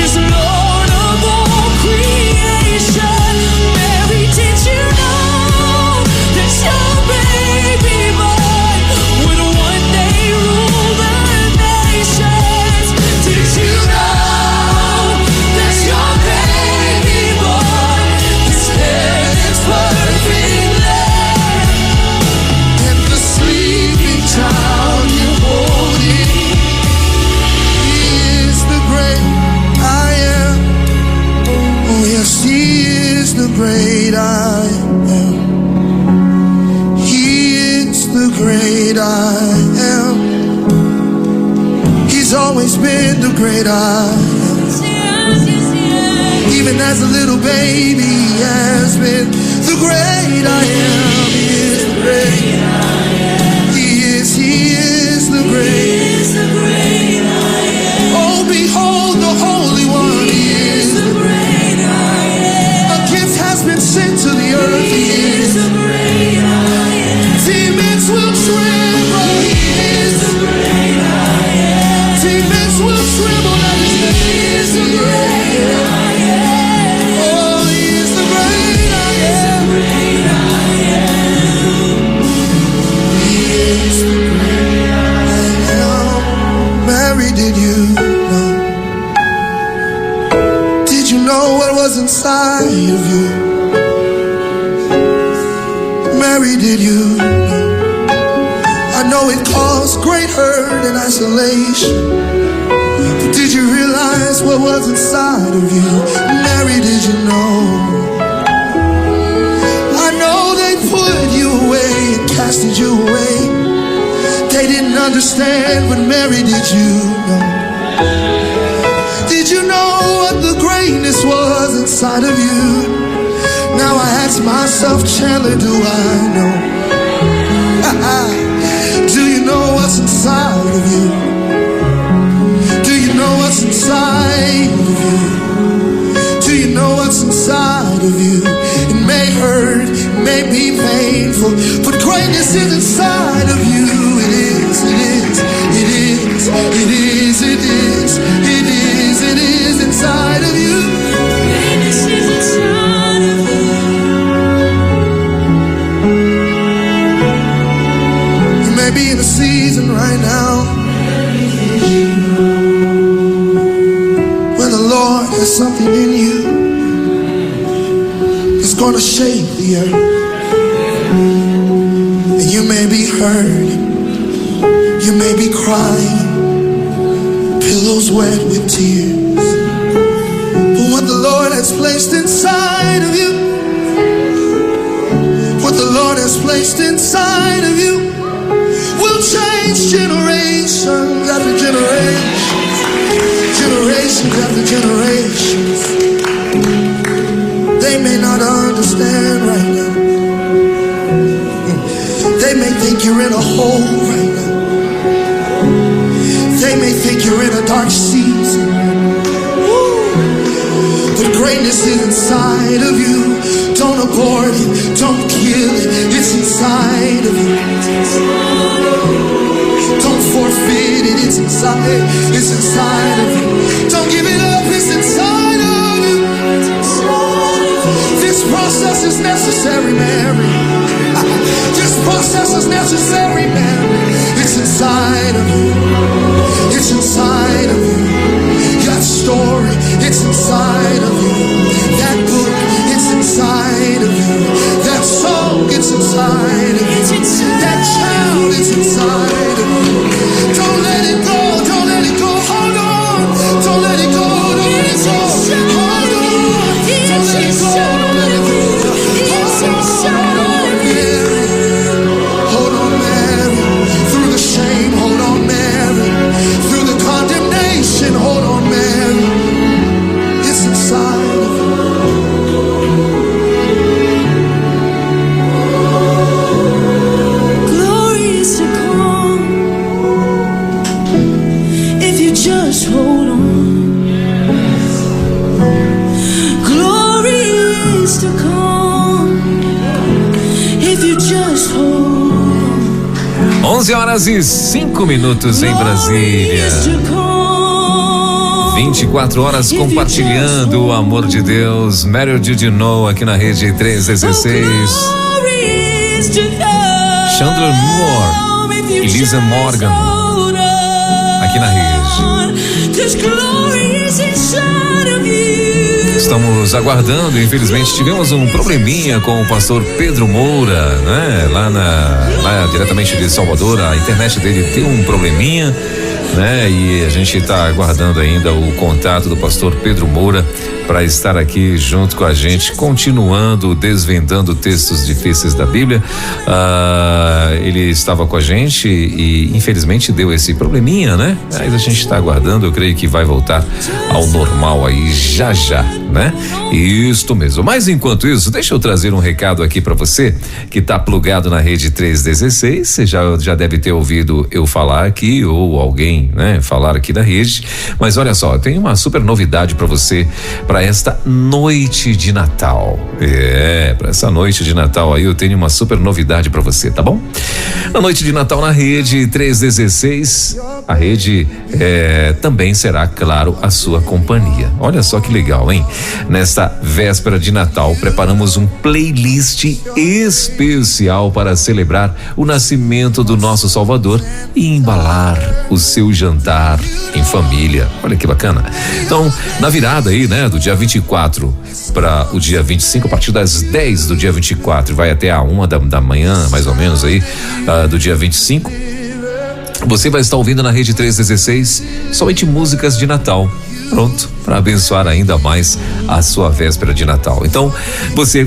is Lord of all creation? Mary, did you know that your baby boy would one day rule the nations? Did you know that your baby boy is heaven's perfect Lamb? And the sleeping child you holding, he is the great I am. Oh yes, he is the great I am. He is the great I am. He's always been the great I am. Even as a little baby, he has been the great I am. He is the great I am. He is the great. Oh, behold the Holy One. He is the great I am. A gift has been sent to the earth. He is the great I am. Demons will tremble. He is the great I am. Demons will tremble at his name. He is the great I am. Oh, he is the great I am. He is the great I am. Mary, did you know? Did you know what was inside of you? Mary, did you know? I know it caused great hurt and isolation, but did you realize what was inside of you? Mary, did you know? I know they put you away and casted you away. They didn't understand, but Mary, did you know? Did you know what the greatness was inside of you? Now I ask myself, Chandler, do I know? Do you know what's inside of you? There's something in you that's gonna shake the earth. And you may be hurting, you may be crying, pillows wet with tears. But what the Lord has placed inside of you, what the Lord has placed inside of you, will change generations after generations, generations after generations. They may not understand right now. They may think you're in a hole right now. They may think you're in a dark season. But greatness is inside of you. Don't abort it, don't kill it. It's inside of you. Don't forfeit it, it's inside. It's inside of you. Don't give it up, it's inside of you. This process is necessary, Mary. This process is necessary, Mary. It's inside of you. It's inside of you. That story, it's inside of you. That book, it's inside of you. That song, it's inside of you. That child, it's inside of you. Don't let it go, don't let it go. Hold on, don't let it go, don't let it go. Hold on, don't let it go, don't let it go. Hold on, Mary. Through the shame, hold on, Mary. Through the condemnation, hold on, Mary. It's inside of you. Glory is to come if you just hold on. Glory is to come if you just hold on. 11h05 em Brasília. 24 horas compartilhando o amor de Deus. Meryl Did You Know aqui na rede 316. Chandler Moore e Lisa Morgan aqui na rede. Estamos aguardando, infelizmente tivemos um probleminha com o pastor Pedro Moura, né? Lá diretamente de Salvador, a internet dele tem um probleminha, né? E a gente está aguardando ainda o contato do pastor Pedro Moura para estar aqui junto com a gente, continuando desvendando textos difíceis da Bíblia. Ele estava com a gente e infelizmente deu esse probleminha, né? Mas a gente está aguardando, eu creio que vai voltar ao normal aí já, né? Isto mesmo. Mas enquanto isso, deixa eu trazer um recado aqui para você que tá plugado na rede 316. Você já deve ter ouvido eu falar aqui ou alguém, né, falar aqui da rede. Mas olha só, tem uma super novidade para você para esta noite de Natal. Para essa noite de Natal aí eu tenho uma super novidade para você, tá bom? Na noite de Natal na rede 316, a rede também será, claro, a sua companhia. Olha só que legal, hein? Nesta véspera de Natal, preparamos um playlist especial para celebrar o nascimento do nosso Salvador e embalar o seu jantar em família. Olha que bacana. Então, na virada aí, né, do dia 24 para o dia 25, a partir das 10 do dia 24, vai até a 1 da manhã, mais ou menos aí, do dia 25. Você vai estar ouvindo na rede 316 somente músicas de Natal. Pronto, para abençoar ainda mais a sua véspera de Natal. Então, você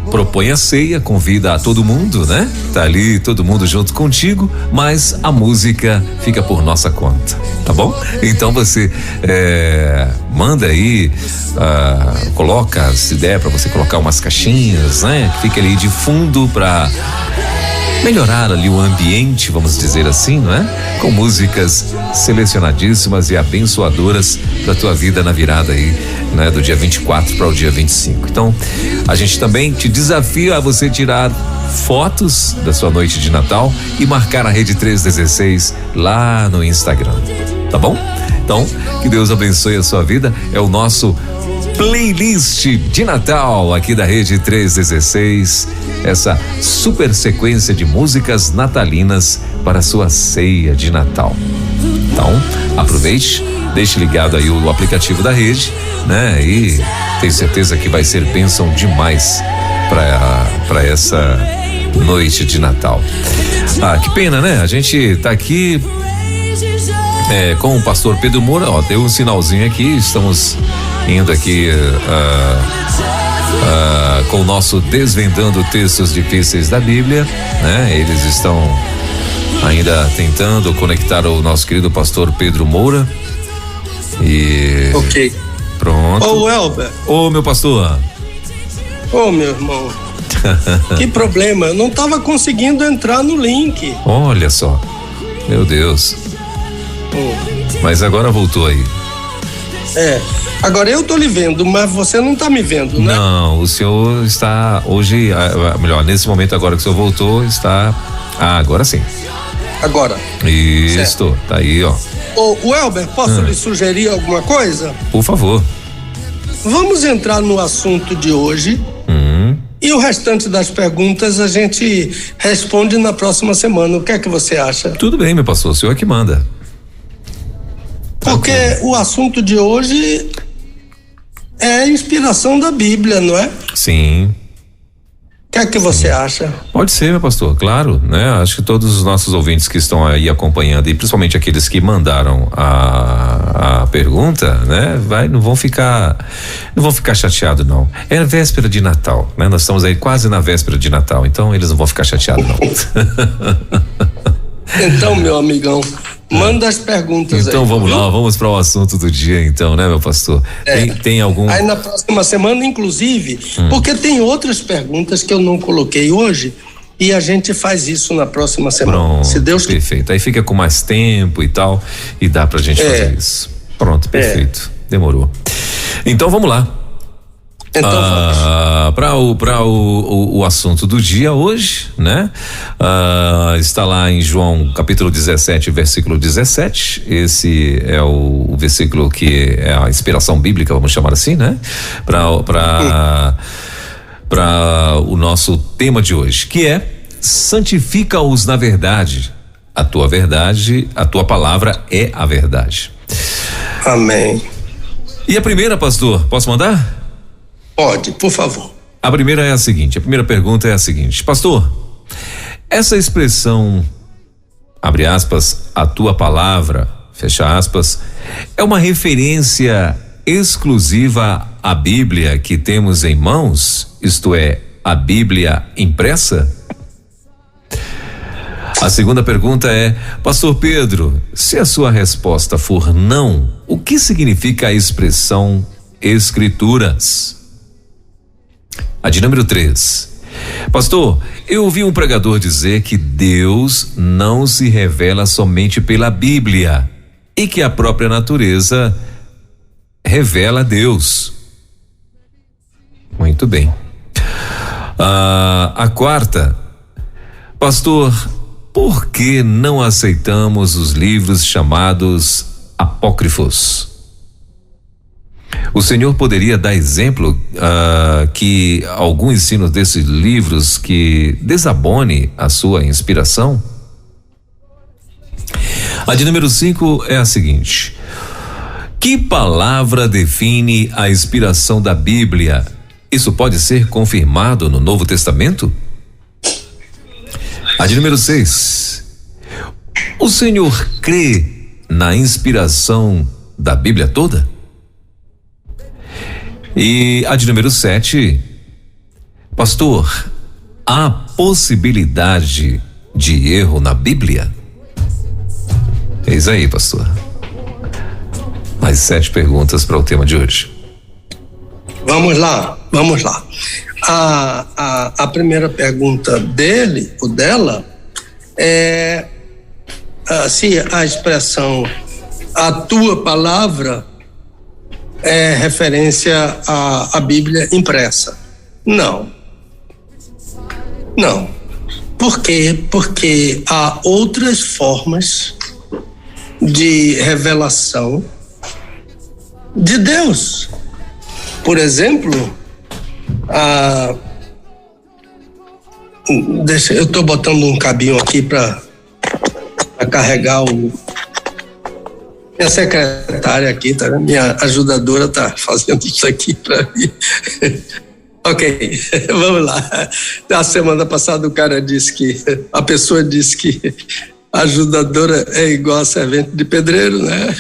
propõe a ceia, convida a todo mundo, né? Tá ali todo mundo junto contigo, mas a música fica por nossa conta, tá bom? Então você manda aí, coloca, se der para você colocar umas caixinhas, né? Que fica ali de fundo para melhorar ali o ambiente, vamos dizer assim, não é? Com músicas selecionadíssimas e abençoadoras para tua vida na virada aí, né? Do dia 24 para o dia 25. Então, a gente também te desafia a você tirar fotos da sua noite de Natal e marcar a rede 316 lá no Instagram, tá bom? Então, que Deus abençoe a sua vida. É o nosso playlist de Natal aqui da rede 316, essa super sequência de músicas natalinas para a sua ceia de Natal. Então, aproveite deixe ligado aí o aplicativo da rede, né? E tenho certeza que vai ser bênção demais para essa noite de Natal. Ah, que pena, né? A gente tá aqui com o pastor Pedro Moura, ó, deu um sinalzinho aqui, estamos indo aqui com o nosso Desvendando Textos Difíceis da Bíblia, né? Eles estão ainda tentando conectar o nosso querido pastor Pedro Moura. E ok, pronto. Ô Elber. Ô meu pastor. Ô meu irmão. Que problema, eu não estava conseguindo entrar no link. Olha só, meu Deus. Mas agora voltou aí. Agora eu tô lhe vendo, mas você não tá me vendo, né? Não, o senhor está hoje, melhor, nesse momento agora que o senhor voltou, está, agora sim. Agora. Isso, tá aí, ó. Ô Elber, posso lhe sugerir alguma coisa? Por favor. Vamos entrar no assunto de hoje. E o restante das perguntas a gente responde na próxima semana. O que é que você acha? Tudo bem, meu pastor, o senhor é que manda. Porque o assunto de hoje é a inspiração da Bíblia, não é? Sim. O que é que você acha? Pode ser, meu pastor, claro, né? Acho que todos os nossos ouvintes que estão aí acompanhando, e principalmente aqueles que mandaram a pergunta, né? Não vão ficar chateados, não. É véspera de Natal, né? Nós estamos aí quase na véspera de Natal, então eles não vão ficar chateados, não. Então, meu amigão, manda as perguntas então, aí. Vamos lá, vamos para o assunto do dia, então, né, meu pastor? Tem algum... Aí na próxima semana, inclusive, porque tem outras perguntas que eu não coloquei hoje e a gente faz isso na próxima semana. Pronto, se Deus quiser. Perfeito. Aí fica com mais tempo e tal, e dá pra gente fazer isso. Pronto, perfeito. Demorou. Então, vamos lá. Então, para o assunto do dia hoje, né? Está lá em João capítulo 17, versículo 17. Esse é o versículo que é a inspiração bíblica, vamos chamar assim, né? Para o nosso tema de hoje, que é: santifica-os na verdade. A tua palavra é a verdade. Amém. E a primeira, pastor, posso mandar? Pode, por favor. A primeira pergunta é a seguinte: pastor, essa expressão, abre aspas, a tua palavra, fecha aspas, é uma referência exclusiva à Bíblia que temos em mãos, isto é, a Bíblia impressa? A segunda pergunta é: pastor Pedro, se a sua resposta for não, o que significa a expressão escrituras? A de número 3. Pastor, eu ouvi um pregador dizer que Deus não se revela somente pela Bíblia e que a própria natureza revela Deus. Muito bem. A quarta. Pastor, por que não aceitamos os livros chamados apócrifos? O senhor poderia dar exemplo que algum ensino desses livros que desabone a sua inspiração? A de número 5 é a seguinte: que palavra define a inspiração da Bíblia? Isso pode ser confirmado no Novo Testamento? A de número 6: o senhor crê na inspiração da Bíblia toda? E a de número 7, pastor, há possibilidade de erro na Bíblia? Eis aí, pastor. Mais 7 perguntas para o tema de hoje. Vamos lá. A primeira pergunta dele, ou dela, é se a expressão a tua palavra é referência à Bíblia impressa. Não. Por quê? Porque há outras formas de revelação de Deus. Por exemplo, eu estou botando um cabinho aqui para carregar Minha secretária aqui, tá? Minha ajudadora tá fazendo isso aqui para mim. Ok, vamos lá. Na semana passada a pessoa disse que a ajudadora é igual a servente de pedreiro, né?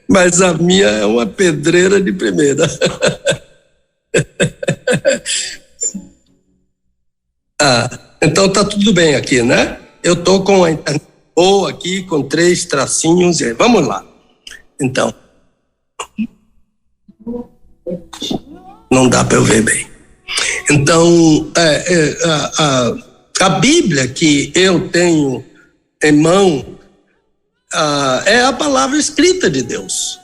Mas a minha é uma pedreira de primeira. Então tá tudo bem aqui, né? Eu tô com a internet boa aqui, com 3 tracinhos, e aí, vamos lá. Então, não dá para eu ver bem. Então, a Bíblia que eu tenho em mão é a palavra escrita de Deus.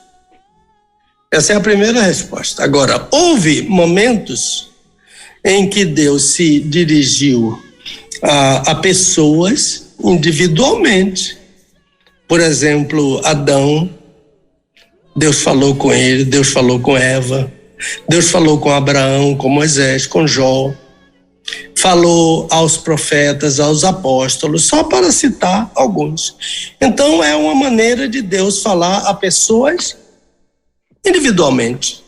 Essa é a primeira resposta. Agora, houve momentos em que Deus se dirigiu a pessoas individualmente. Por exemplo, Adão, Deus falou com ele, Deus falou com Eva, Deus falou com Abraão, com Moisés, com Jó, falou aos profetas, aos apóstolos, só para citar alguns. Então, é uma maneira de Deus falar a pessoas individualmente.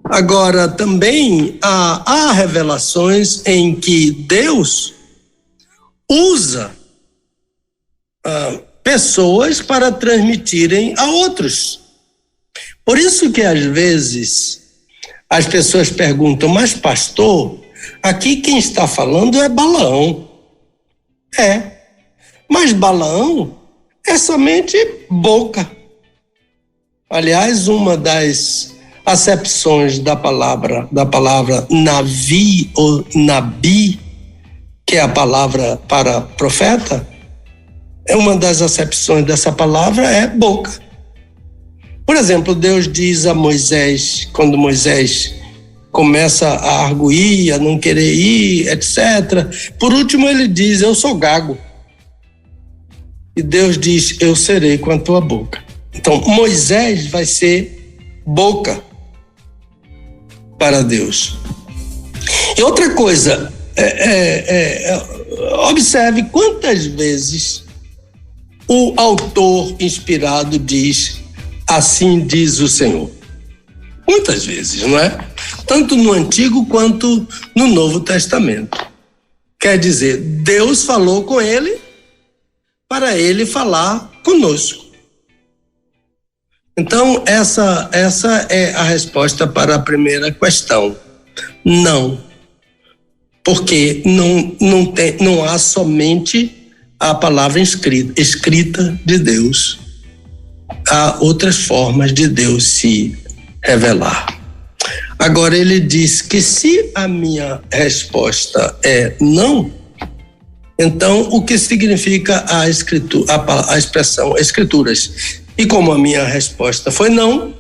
Agora, também há revelações em que Deus usa pessoas para transmitirem a outros. Por isso que, às vezes, as pessoas perguntam, mas pastor, aqui quem está falando é Balaão. Mas Balaão é somente boca. Aliás, uma das acepções da palavra navi ou nabi, que é a palavra para profeta, uma das acepções dessa palavra é boca. Por exemplo, Deus diz a Moisés, quando Moisés começa a arguir, a não querer ir, etc. Por último, ele diz, eu sou gago. E Deus diz, eu serei com a tua boca. Então, Moisés vai ser boca para Deus. E outra coisa, observe quantas vezes o autor inspirado diz, assim diz o Senhor. Muitas vezes, não é? Tanto no Antigo quanto no Novo Testamento. Quer dizer, Deus falou com ele para ele falar conosco. Então, essa é a resposta para a primeira questão. Não. Porque não há somente a palavra escrita de Deus. Há outras formas de Deus se revelar. Agora, ele diz que se a minha resposta é não, então o que significa a expressão escrituras? E como a minha resposta foi não,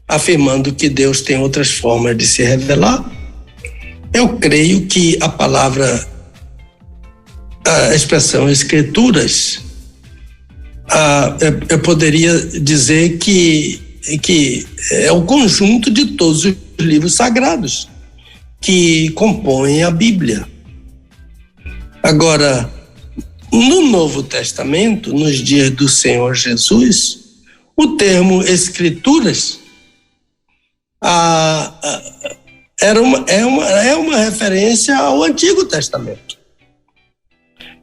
afirmando que Deus tem outras formas de se revelar, eu creio que a expressão escrituras, eu poderia dizer que é o conjunto de todos os livros sagrados que compõem a Bíblia. Agora, no Novo Testamento, nos dias do Senhor Jesus, o termo escrituras é uma referência ao Antigo Testamento.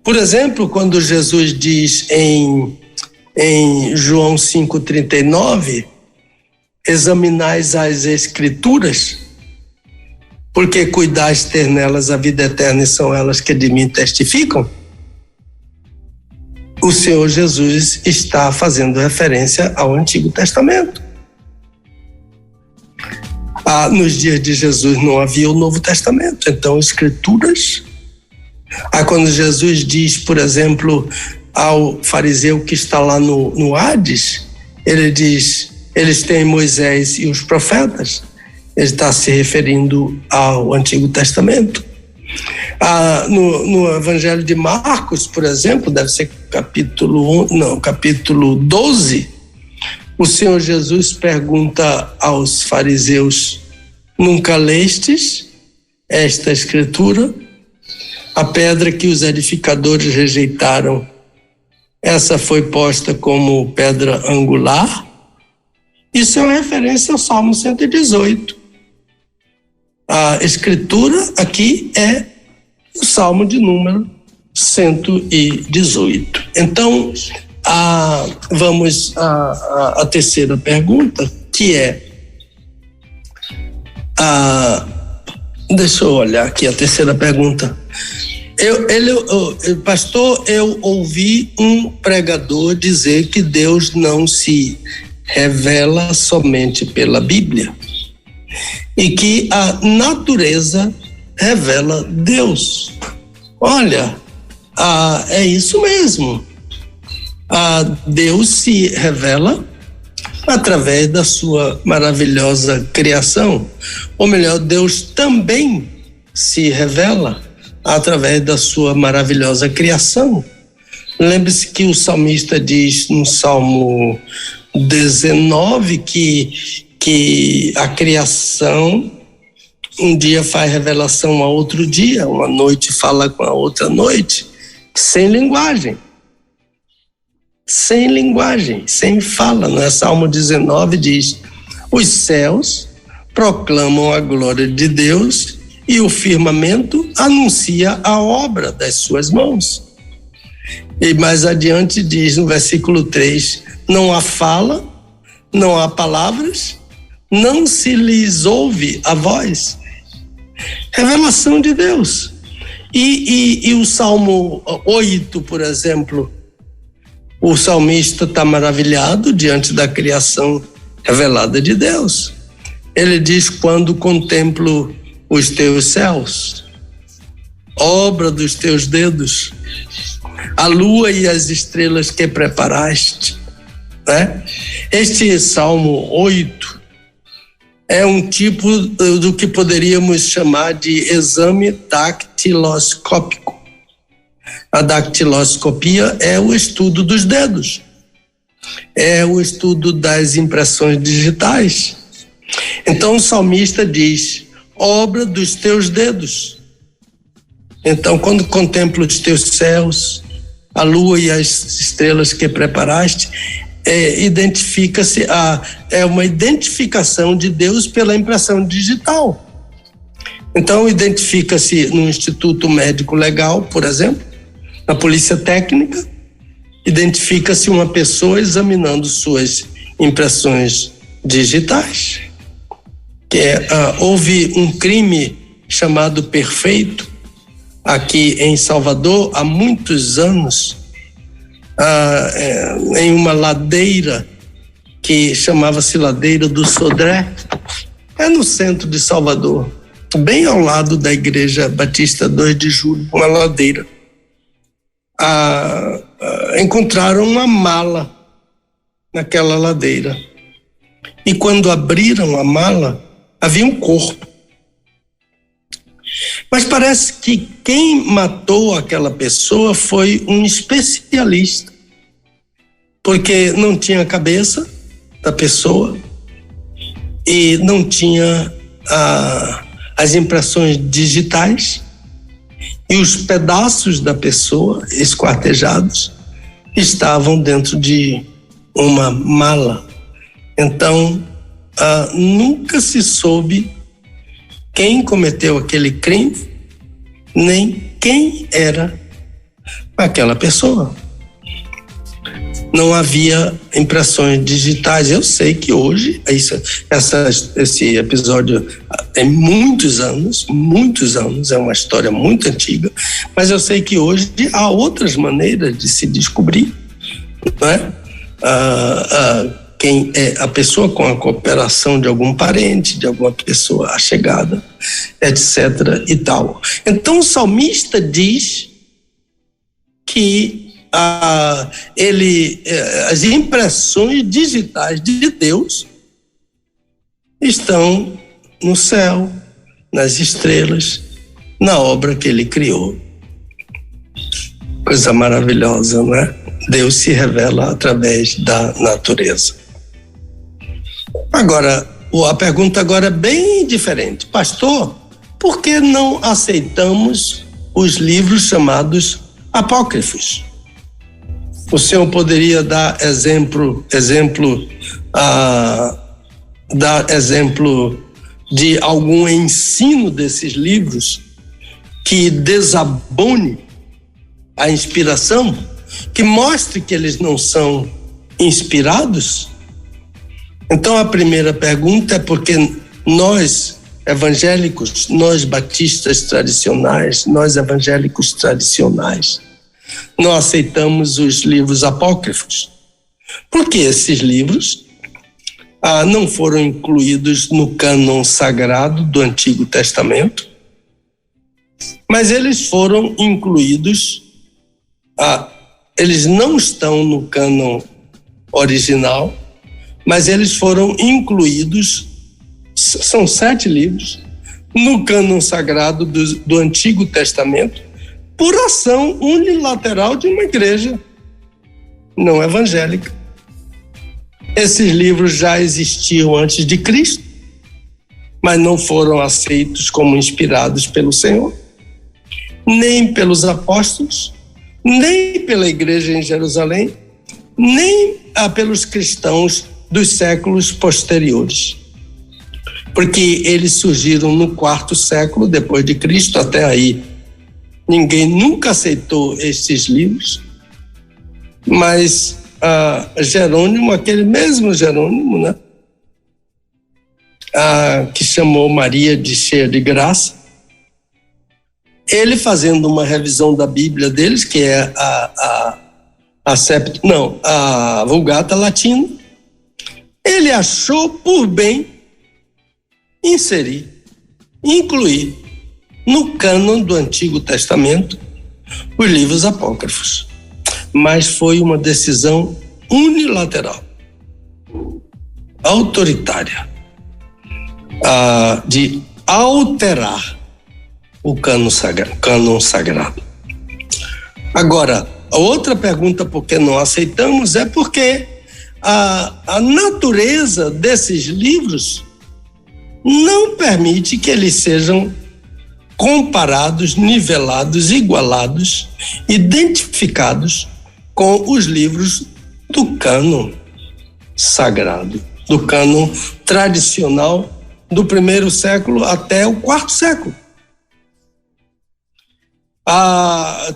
Por exemplo, quando Jesus diz em João 5,39, examinais as Escrituras, porque cuidais ter nelas a vida eterna e são elas que de mim testificam, o Senhor Jesus está fazendo referência ao Antigo Testamento. Nos dias de Jesus não havia o Novo Testamento, então Escrituras. Quando Jesus diz, por exemplo, ao fariseu que está lá no Hades, ele diz, eles têm Moisés e os profetas. Ele está se referindo ao Antigo Testamento. No Evangelho de Marcos, por exemplo, deve ser capítulo 12, o Senhor Jesus pergunta aos fariseus, nunca lestes esta escritura? A pedra que os edificadores rejeitaram essa foi posta como pedra angular. Isso é uma referência ao Salmo 118. A escritura aqui é o Salmo de número 118. Então, vamos à terceira pergunta, que é deixa eu olhar aqui a terceira pergunta. Pastor, eu ouvi um pregador dizer que Deus não se revela somente pela Bíblia e que a natureza revela Deus. Olha, é isso mesmo. Deus se revela através da sua maravilhosa criação. Ou melhor, Deus também se revela através da sua maravilhosa criação. Lembre-se que o salmista diz no Salmo 19 que a criação um dia faz revelação a outro dia, uma noite fala com a outra noite, sem linguagem, sem fala. No Salmo 19 diz: os céus proclamam a glória de Deus e o firmamento anuncia a obra das suas mãos. E mais adiante diz no versículo 3, não há fala, não há palavras, não se lhes ouve a voz. Revelação de Deus. E o Salmo 8, por exemplo, o salmista está maravilhado diante da criação revelada de Deus. Ele diz: quando contemplo os teus céus, obra dos teus dedos, a lua e as estrelas que preparaste, né? Este Salmo 8 é um tipo do que poderíamos chamar de exame dactiloscópico. A dactiloscopia é o estudo dos dedos, é o estudo das impressões digitais. Então o salmista diz: obra dos teus dedos. Então, quando contemplo os teus céus, a lua e as estrelas que preparaste, identifica-se, é uma identificação de Deus pela impressão digital. Então, identifica-se no Instituto Médico Legal, por exemplo, na Polícia Técnica, identifica-se uma pessoa examinando suas impressões digitais. Houve um crime chamado Perfeito aqui em Salvador há muitos anos, em uma ladeira que chamava-se Ladeira do Sodré, no centro de Salvador, bem ao lado da Igreja Batista 2 de Julho, uma ladeira. Encontraram uma mala naquela ladeira, e quando abriram a mala, havia um corpo. Mas parece que quem matou aquela pessoa foi um especialista, porque não tinha a cabeça da pessoa e não tinha as impressões digitais, e os pedaços da pessoa esquartejados estavam dentro de uma mala. Então, nunca se soube quem cometeu aquele crime, nem quem era aquela pessoa. Não havia impressões digitais. Eu sei que hoje, esse episódio tem muitos anos, é uma história muito antiga, mas eu sei que hoje há outras maneiras de se descobrir, não é? Quem é a pessoa, com a cooperação de algum parente, de alguma pessoa achegada, etc. e tal. Então o salmista diz que as impressões digitais de Deus estão no céu, nas estrelas, na obra que ele criou. Coisa maravilhosa, não é? Deus se revela através da natureza. Agora, a pergunta agora é bem diferente. Pastor, por que não aceitamos os livros chamados apócrifos? O senhor poderia dar exemplo de algum ensino desses livros que desabone a inspiração, que mostre que eles não são inspirados? Então a primeira pergunta é porque nós evangélicos, nós batistas tradicionais, nós evangélicos tradicionais, não aceitamos os livros apócrifos, porque esses livros não foram incluídos no cânon sagrado do Antigo Testamento, mas eles foram incluídos, eles não estão no cânon original, mas eles foram incluídos, são 7 livros, no cânon sagrado do Antigo Testamento, por ação unilateral de uma igreja não evangélica. Esses livros já existiam antes de Cristo, mas não foram aceitos como inspirados pelo Senhor, nem pelos apóstolos, nem pela igreja em Jerusalém, nem pelos cristãos dos séculos posteriores. Porque eles surgiram no 4º século depois de Cristo, até aí ninguém nunca aceitou esses livros, mas Jerônimo, aquele mesmo Jerônimo, né, que chamou Maria de cheia de graça, ele fazendo uma revisão da Bíblia deles, que é a Vulgata Latina, ele achou por bem incluir no cânon do Antigo Testamento os livros apócrifos. Mas foi uma decisão unilateral, autoritária, de alterar o cânon sagrado. Agora, a outra pergunta por que não aceitamos é porque a natureza desses livros não permite que eles sejam comparados, nivelados, igualados, identificados com os livros do cânon sagrado, do cânon tradicional do 1º século até o 4º século. A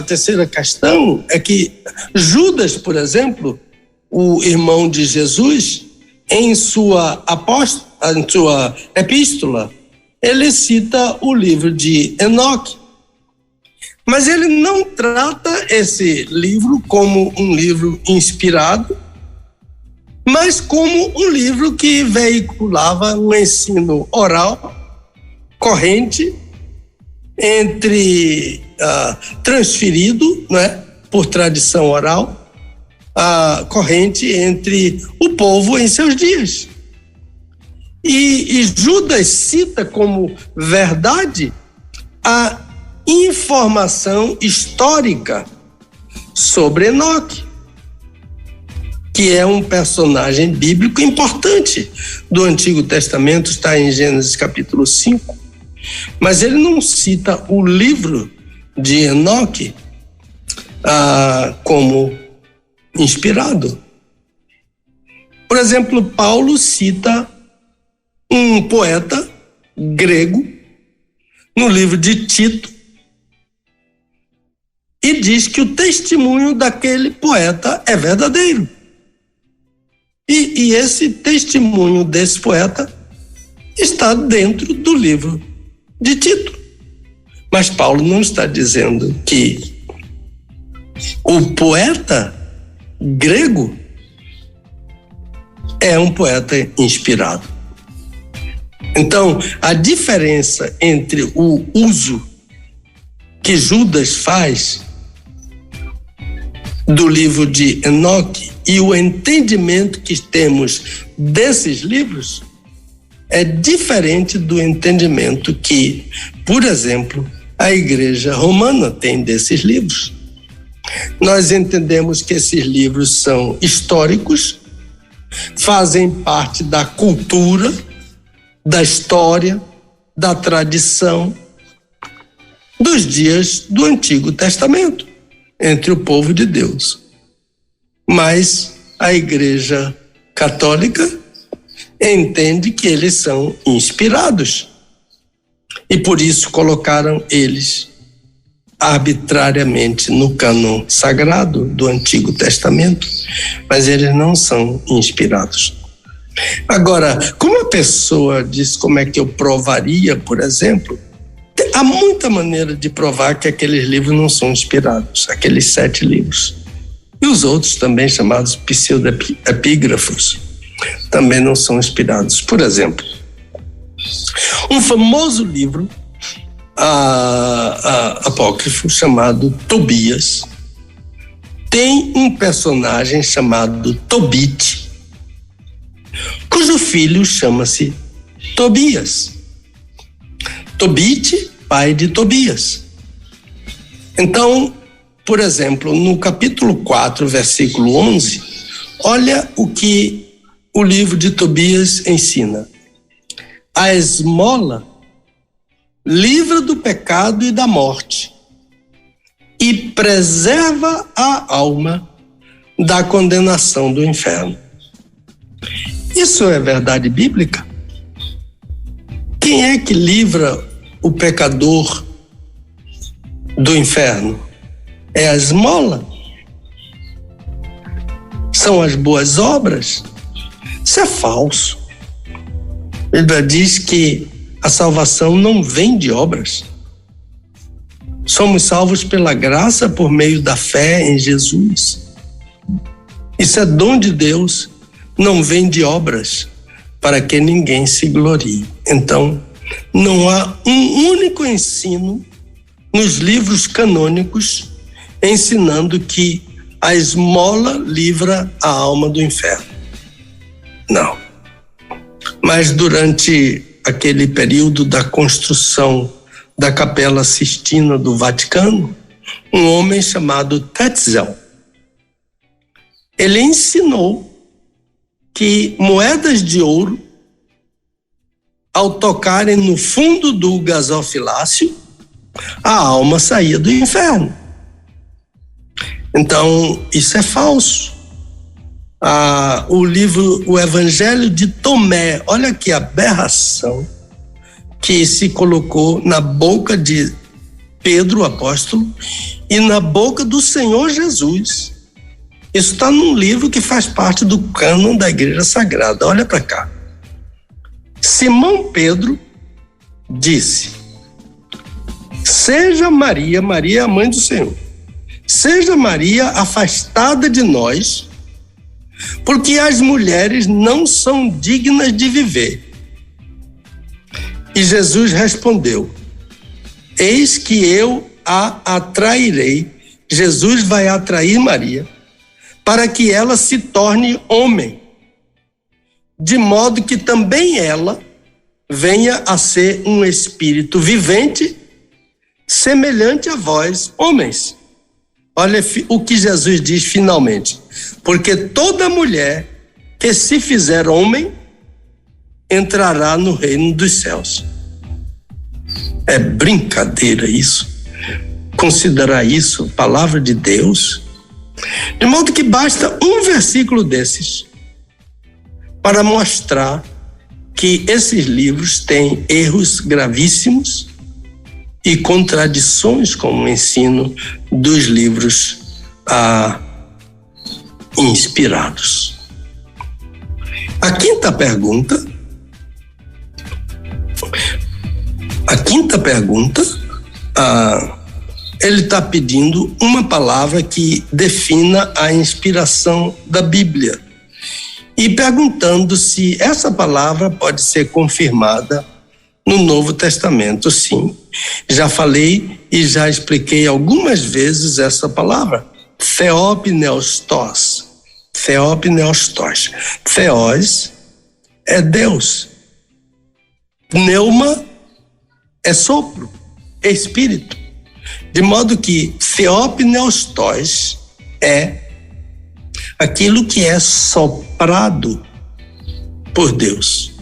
terceira questão é que Judas, por exemplo, o irmão de Jesus, em sua epístola, ele cita o livro de Enoque. Mas ele não trata esse livro como um livro inspirado, mas como um livro que veiculava um ensino oral, corrente, transferido, né, por tradição oral, corrente entre o povo em seus dias. E Judas cita como verdade a informação histórica sobre Enoque, que é um personagem bíblico importante do Antigo Testamento, está em Gênesis capítulo 5, mas ele não cita o livro de Enoque como inspirado. Por exemplo, Paulo cita um poeta grego no livro de Tito e diz que o testemunho daquele poeta é verdadeiro. E esse testemunho desse poeta está dentro do livro de Tito. Mas Paulo não está dizendo que o poeta grego é um poeta inspirado. Então, a diferença entre o uso que Judas faz do livro de Enoque e o entendimento que temos desses livros é diferente do entendimento que, por exemplo, a Igreja Romana tem desses livros. Nós entendemos que esses livros são históricos, fazem parte da cultura, da história, da tradição dos dias do Antigo Testamento. entre o povo de Deus. Mas a Igreja Católica entende que eles são inspirados e por isso colocaram eles arbitrariamente no cânon sagrado do Antigo Testamento, mas eles não são inspirados. Agora, como a pessoa diz como é que eu provaria, por exemplo, há muita maneira de provar que aqueles livros não são inspirados, aqueles 7 livros. E os outros também, chamados pseudoepígrafos, também não são inspirados. Por exemplo, um famoso livro apócrifo chamado Tobias tem um personagem chamado Tobit, cujo filho chama-se Tobias. Tobit, pai de Tobias. Então, por exemplo, no capítulo 4, versículo 11, olha o que o livro de Tobias ensina. A esmola livra do pecado e da morte e preserva a alma da condenação do inferno. Isso é verdade bíblica? Quem é que livra o pecador do inferno? É a esmola? São as boas obras? Isso é falso. A Bíblia diz que a salvação não vem de obras. Somos salvos pela graça por meio da fé em Jesus. Isso é dom de Deus, não vem de obras, para que ninguém se glorie. Então, não há um único ensino nos livros canônicos ensinando que a esmola livra a alma do inferno. Não. Mas durante aquele período da construção da Capela Sistina do Vaticano, um homem chamado Tetzel, ele ensinou que moedas de ouro, ao tocarem no fundo do gasofilácio, a alma saía do inferno. Então, isso é falso. O Evangelho de Tomé, olha que aberração que se colocou na boca de Pedro, o apóstolo, e na boca do Senhor Jesus. Isso está num livro que faz parte do cânon da Igreja Sagrada. Olha para cá. Simão Pedro disse: seja Maria, Maria é a mãe do Senhor, seja Maria afastada de nós, porque as mulheres não são dignas de viver. E Jesus respondeu: eis que eu a atrairei. Jesus vai atrair Maria para que ela se torne homem, de modo que também ela venha a ser um espírito vivente, semelhante a vós, homens. Olha o que Jesus diz finalmente: porque toda mulher que se fizer homem entrará no reino dos céus. É brincadeira isso? Considerar isso palavra de Deus? De modo que basta um versículo desses para mostrar que esses livros têm erros gravíssimos e contradições com o ensino dos livros inspirados. A quinta pergunta, ele está pedindo uma palavra que defina a inspiração da Bíblia e perguntando se essa palavra pode ser confirmada no Novo Testamento. Sim, já falei e já expliquei algumas vezes essa palavra, theopneustos. Theopneustos. Theos é Deus. Pneuma é sopro, é espírito. De modo que theopneustos é aquilo que é soprado por Deus.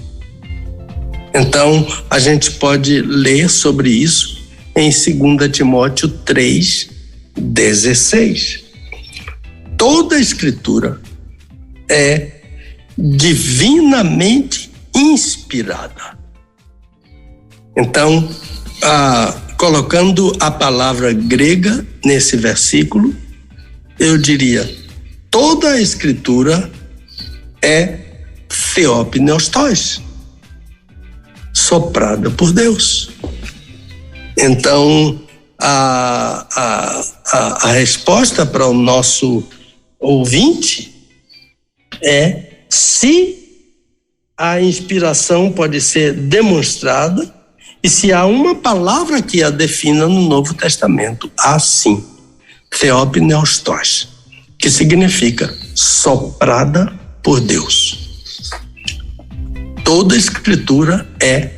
Então, a gente pode ler sobre isso em 2 Timóteo 3, 16. Toda a Escritura é divinamente inspirada. Então, colocando a palavra grega nesse versículo, eu diria: toda a Escritura é theopneustos, soprada por Deus. Então, a resposta para o nosso ouvinte é: se a inspiração pode ser demonstrada e se há uma palavra que a defina no Novo Testamento, assim, theopneustos, que significa soprada por Deus. Toda a Escritura é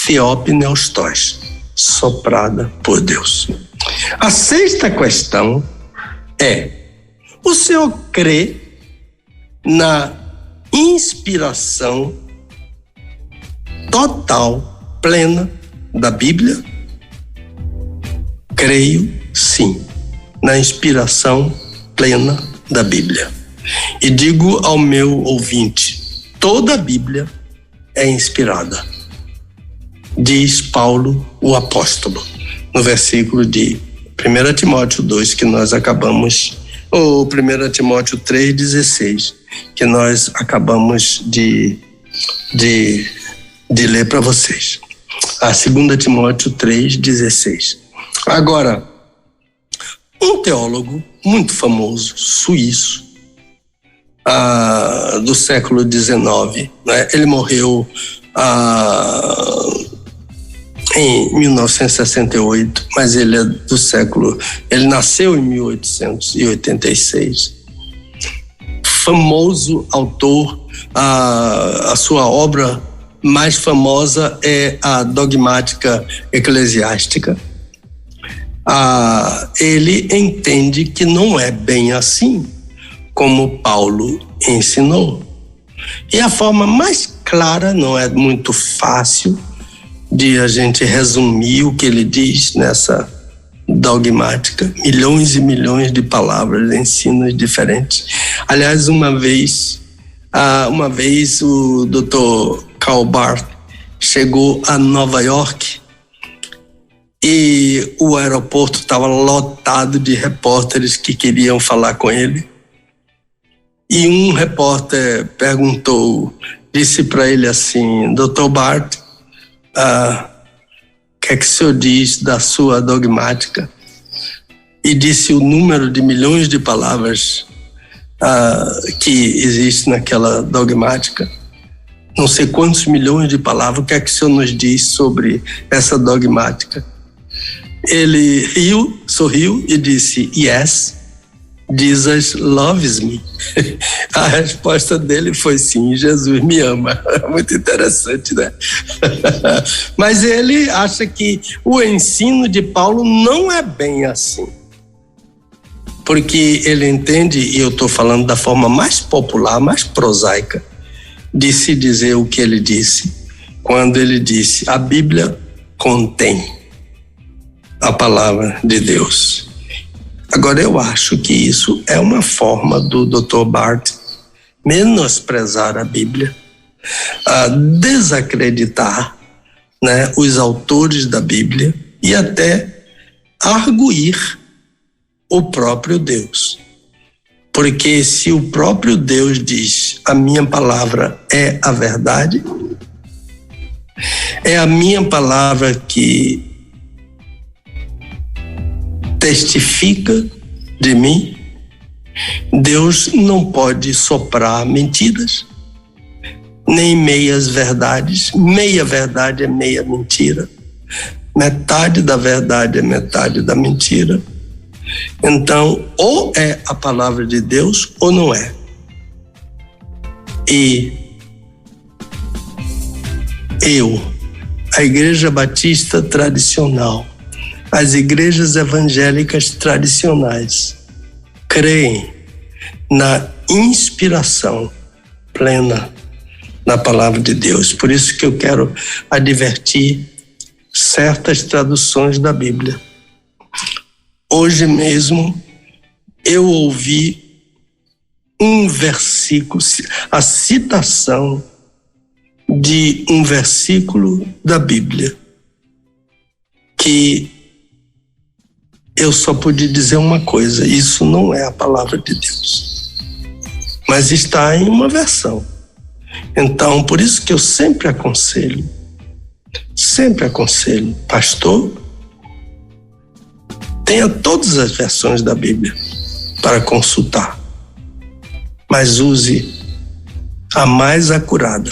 theopneustos, soprada por Deus. A sexta questão é: o senhor crê na inspiração total, plena da Bíblia? Creio, sim, na inspiração plena da Bíblia. E digo ao meu ouvinte: toda a Bíblia é inspirada. Diz Paulo, o apóstolo, no versículo de 1 Timóteo 2, que nós acabamos, ou 1 Timóteo 3,16, que nós acabamos de ler para vocês. A 2 Timóteo 3,16. Agora, um teólogo muito famoso, suíço, do século XIX, né? Ele morreu em 1968, mas ele é do século... Ele nasceu em 1886. Famoso autor, a sua obra mais famosa é a Dogmática Eclesiástica. Ele entende que não é bem assim como Paulo ensinou. E a forma mais clara, não é muito fácil de a gente resumir o que ele diz nessa dogmática, milhões e milhões de palavras, ensinos diferentes. Aliás, uma vez o Dr. Karl Barth chegou a Nova York e o aeroporto estava lotado de repórteres que queriam falar com ele. E um repórter disse para ele assim: Dr. Barth, o que é que o senhor diz da sua dogmática? E disse o número de milhões de palavras que existe naquela dogmática. Não sei quantos milhões de palavras. O que é que o senhor nos diz sobre essa dogmática? Ele sorriu e disse: Yes, Jesus loves me. A resposta dele foi: sim, Jesus me ama. Muito interessante, né? Mas ele acha que o ensino de Paulo não é bem assim. Porque ele entende, e eu estou falando da forma mais popular, mais prosaica, de se dizer o que ele disse, quando ele disse: a Bíblia contém a palavra de Deus. Agora, eu acho que isso é uma forma do Dr. Barth menosprezar a Bíblia, desacreditar, né, os autores da Bíblia e até arguir o próprio Deus. Porque se o próprio Deus diz: a minha palavra é a verdade, é a minha palavra que testifica de mim, Deus não pode soprar mentiras, nem meias verdades. Meia verdade é meia mentira. Metade da verdade é metade da mentira. Então, ou é a palavra de Deus ou não é. E a Igreja Batista tradicional, as igrejas evangélicas tradicionais creem na inspiração plena na palavra de Deus. Por isso que eu quero advertir certas traduções da Bíblia. Hoje mesmo eu ouvi um versículo, a citação de um versículo da Bíblia, que eu só pude dizer uma coisa: isso não é a palavra de Deus, mas está em uma versão. Então, por isso que eu sempre aconselho, pastor, tenha todas as versões da Bíblia para consultar, mas use a mais acurada.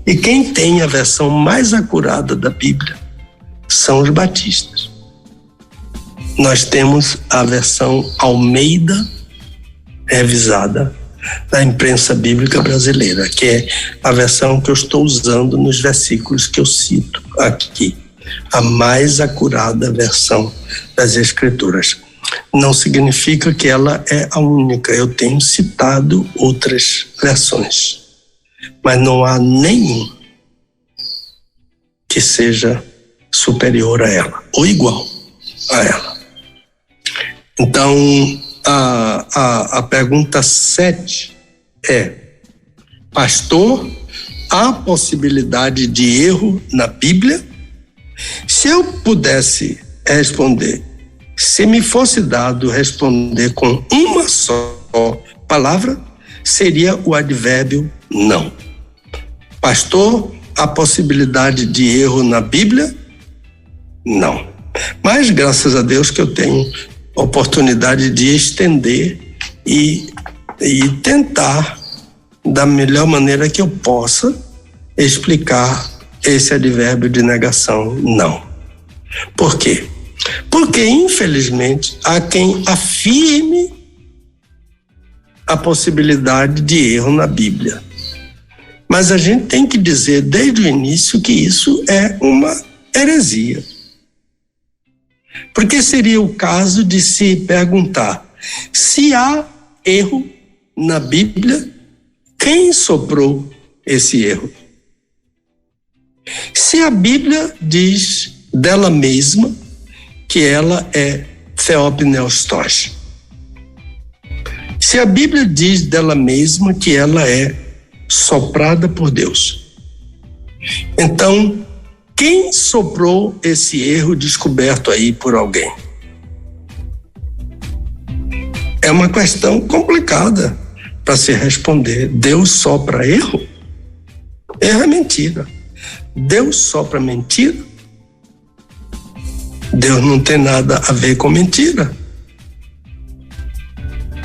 E quem tem a versão mais acurada da Bíblia são os batistas. Nós temos a versão Almeida revisada da imprensa bíblica brasileira, que é a versão que eu estou usando nos versículos que eu cito aqui. A mais acurada versão das Escrituras. Não significa que ela é a única. Eu tenho citado outras versões, mas não há nenhum que seja superior a ela ou igual a ela. Então, a pergunta 7 é: pastor, há possibilidade de erro na Bíblia? Se eu pudesse responder, se me fosse dado responder com uma só palavra, seria o advérbio não. Pastor, há possibilidade de erro na Bíblia? Não. Mas graças a Deus que eu tenho oportunidade de estender e tentar, da melhor maneira que eu possa, explicar esse advérbio de negação, não. Por quê? Porque, infelizmente, há quem afirme a possibilidade de erro na Bíblia. Mas a gente tem que dizer desde o início que isso é uma heresia. Porque seria o caso de se perguntar: se há erro na Bíblia, quem soprou esse erro? Se a Bíblia diz dela mesma que ela é theopneustos, se a Bíblia diz dela mesma que ela é soprada por Deus, então quem soprou esse erro descoberto aí por alguém? É uma questão complicada para se responder. Deus sopra erro? Erro é mentira. Deus sopra mentira? Deus não tem nada a ver com mentira.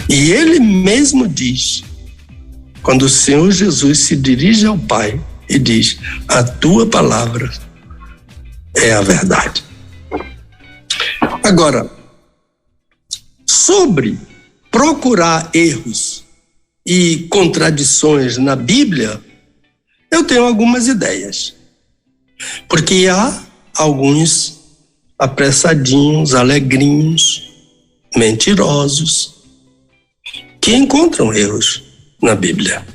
E Ele mesmo diz, quando o Senhor Jesus se dirige ao Pai e diz: a tua palavra é a verdade. Agora, sobre procurar erros e contradições na Bíblia, eu tenho algumas ideias. Porque há alguns apressadinhos, alegrinhos, mentirosos, que encontram erros na Bíblia.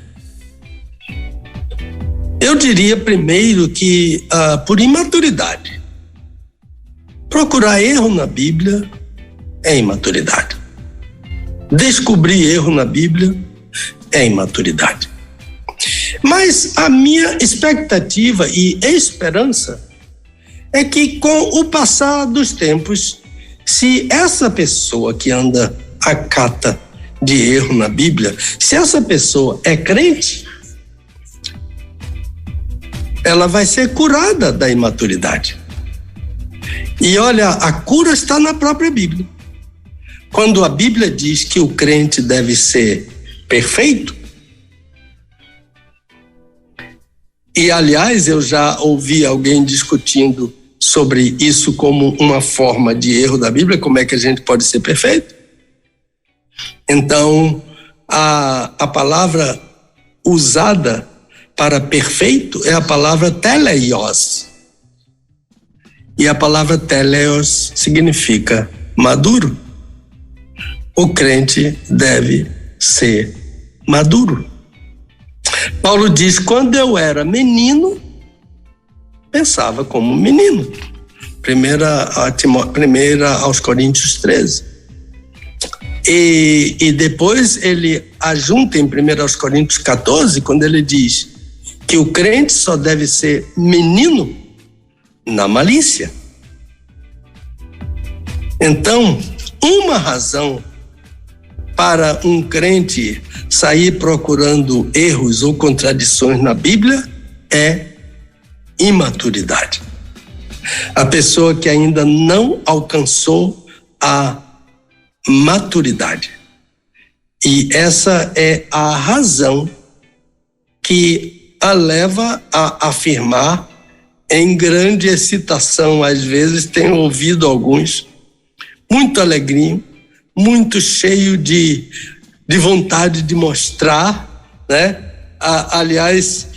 Eu diria primeiro que, por imaturidade, procurar erro na Bíblia é imaturidade. Descobrir erro na Bíblia é imaturidade. Mas a minha expectativa e esperança é que, com o passar dos tempos, se essa pessoa que anda à cata de erro na Bíblia, se essa pessoa é crente, ela vai ser curada da imaturidade. E olha, a cura está na própria Bíblia. Quando a Bíblia diz que o crente deve ser perfeito, e aliás eu já ouvi alguém discutindo sobre isso como uma forma de erro da Bíblia, como é que a gente pode ser perfeito? Então, a palavra usada para perfeito é a palavra teleios. E a palavra teleios significa maduro. O crente deve ser maduro. Paulo diz: quando eu era menino, pensava como menino. Primeira aos Coríntios 13. E depois ele ajunta em 1 aos Coríntios 14, quando ele diz que o crente só deve ser menino na malícia. Então, uma razão para um crente sair procurando erros ou contradições na Bíblia é imaturidade. A pessoa que ainda não alcançou a maturidade. E essa é a razão que a leva a afirmar, em grande excitação, às vezes tenho ouvido alguns, muito alegrinho, muito cheio de vontade de mostrar, né? Aliás,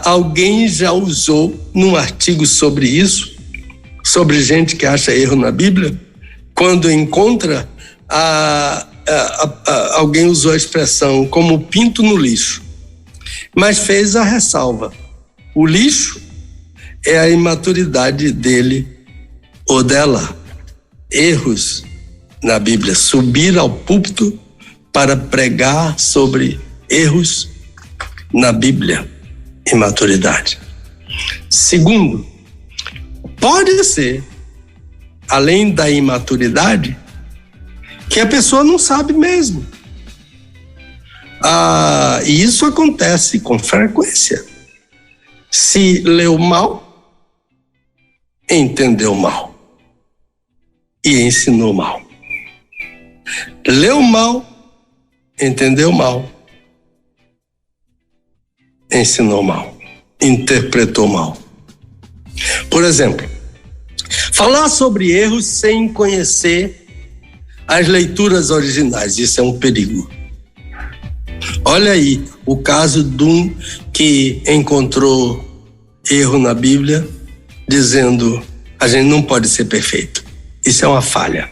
alguém já usou num artigo sobre isso, sobre gente que acha erro na Bíblia, quando encontra, alguém usou a expressão como pinto no lixo, mas fez a ressalva: o lixo é a imaturidade dele ou dela. Erros na Bíblia, subir ao púlpito para pregar sobre erros na Bíblia, imaturidade. Segundo, pode ser, além da imaturidade, que a pessoa não sabe mesmo. E isso acontece com frequência. Se leu mal, entendeu mal e ensinou mal. Leu mal, entendeu mal, ensinou mal, interpretou mal. Por exemplo, falar sobre erros sem conhecer as leituras originais, isso é um perigo. Olha aí o caso de um que encontrou erro na Bíblia, dizendo: a gente não pode ser perfeito. Isso é uma falha.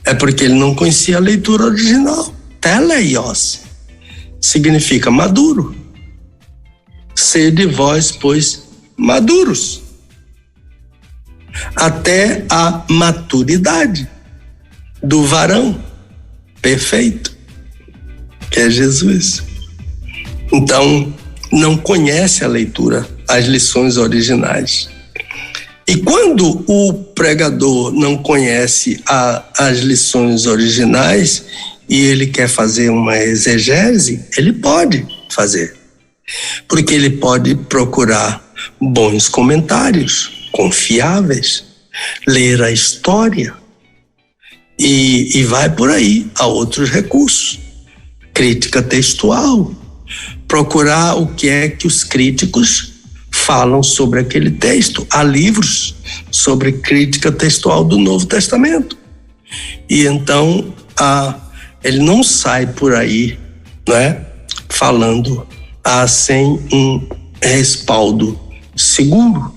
É porque ele não conhecia a leitura original. Teleios significa maduro. Sede vós, pois, maduros, até a maturidade do varão perfeito, que é Jesus. Então, não conhece a leitura, as lições originais. E quando o pregador não conhece as lições originais e ele quer fazer uma exegese, ele pode fazer, porque ele pode procurar bons comentários, confiáveis, ler a história e vai por aí a outros recursos. Crítica textual, procurar o que é que os críticos falam sobre aquele texto. Há livros sobre crítica textual do Novo Testamento. E então ele não sai por aí, né, falando sem um respaldo seguro.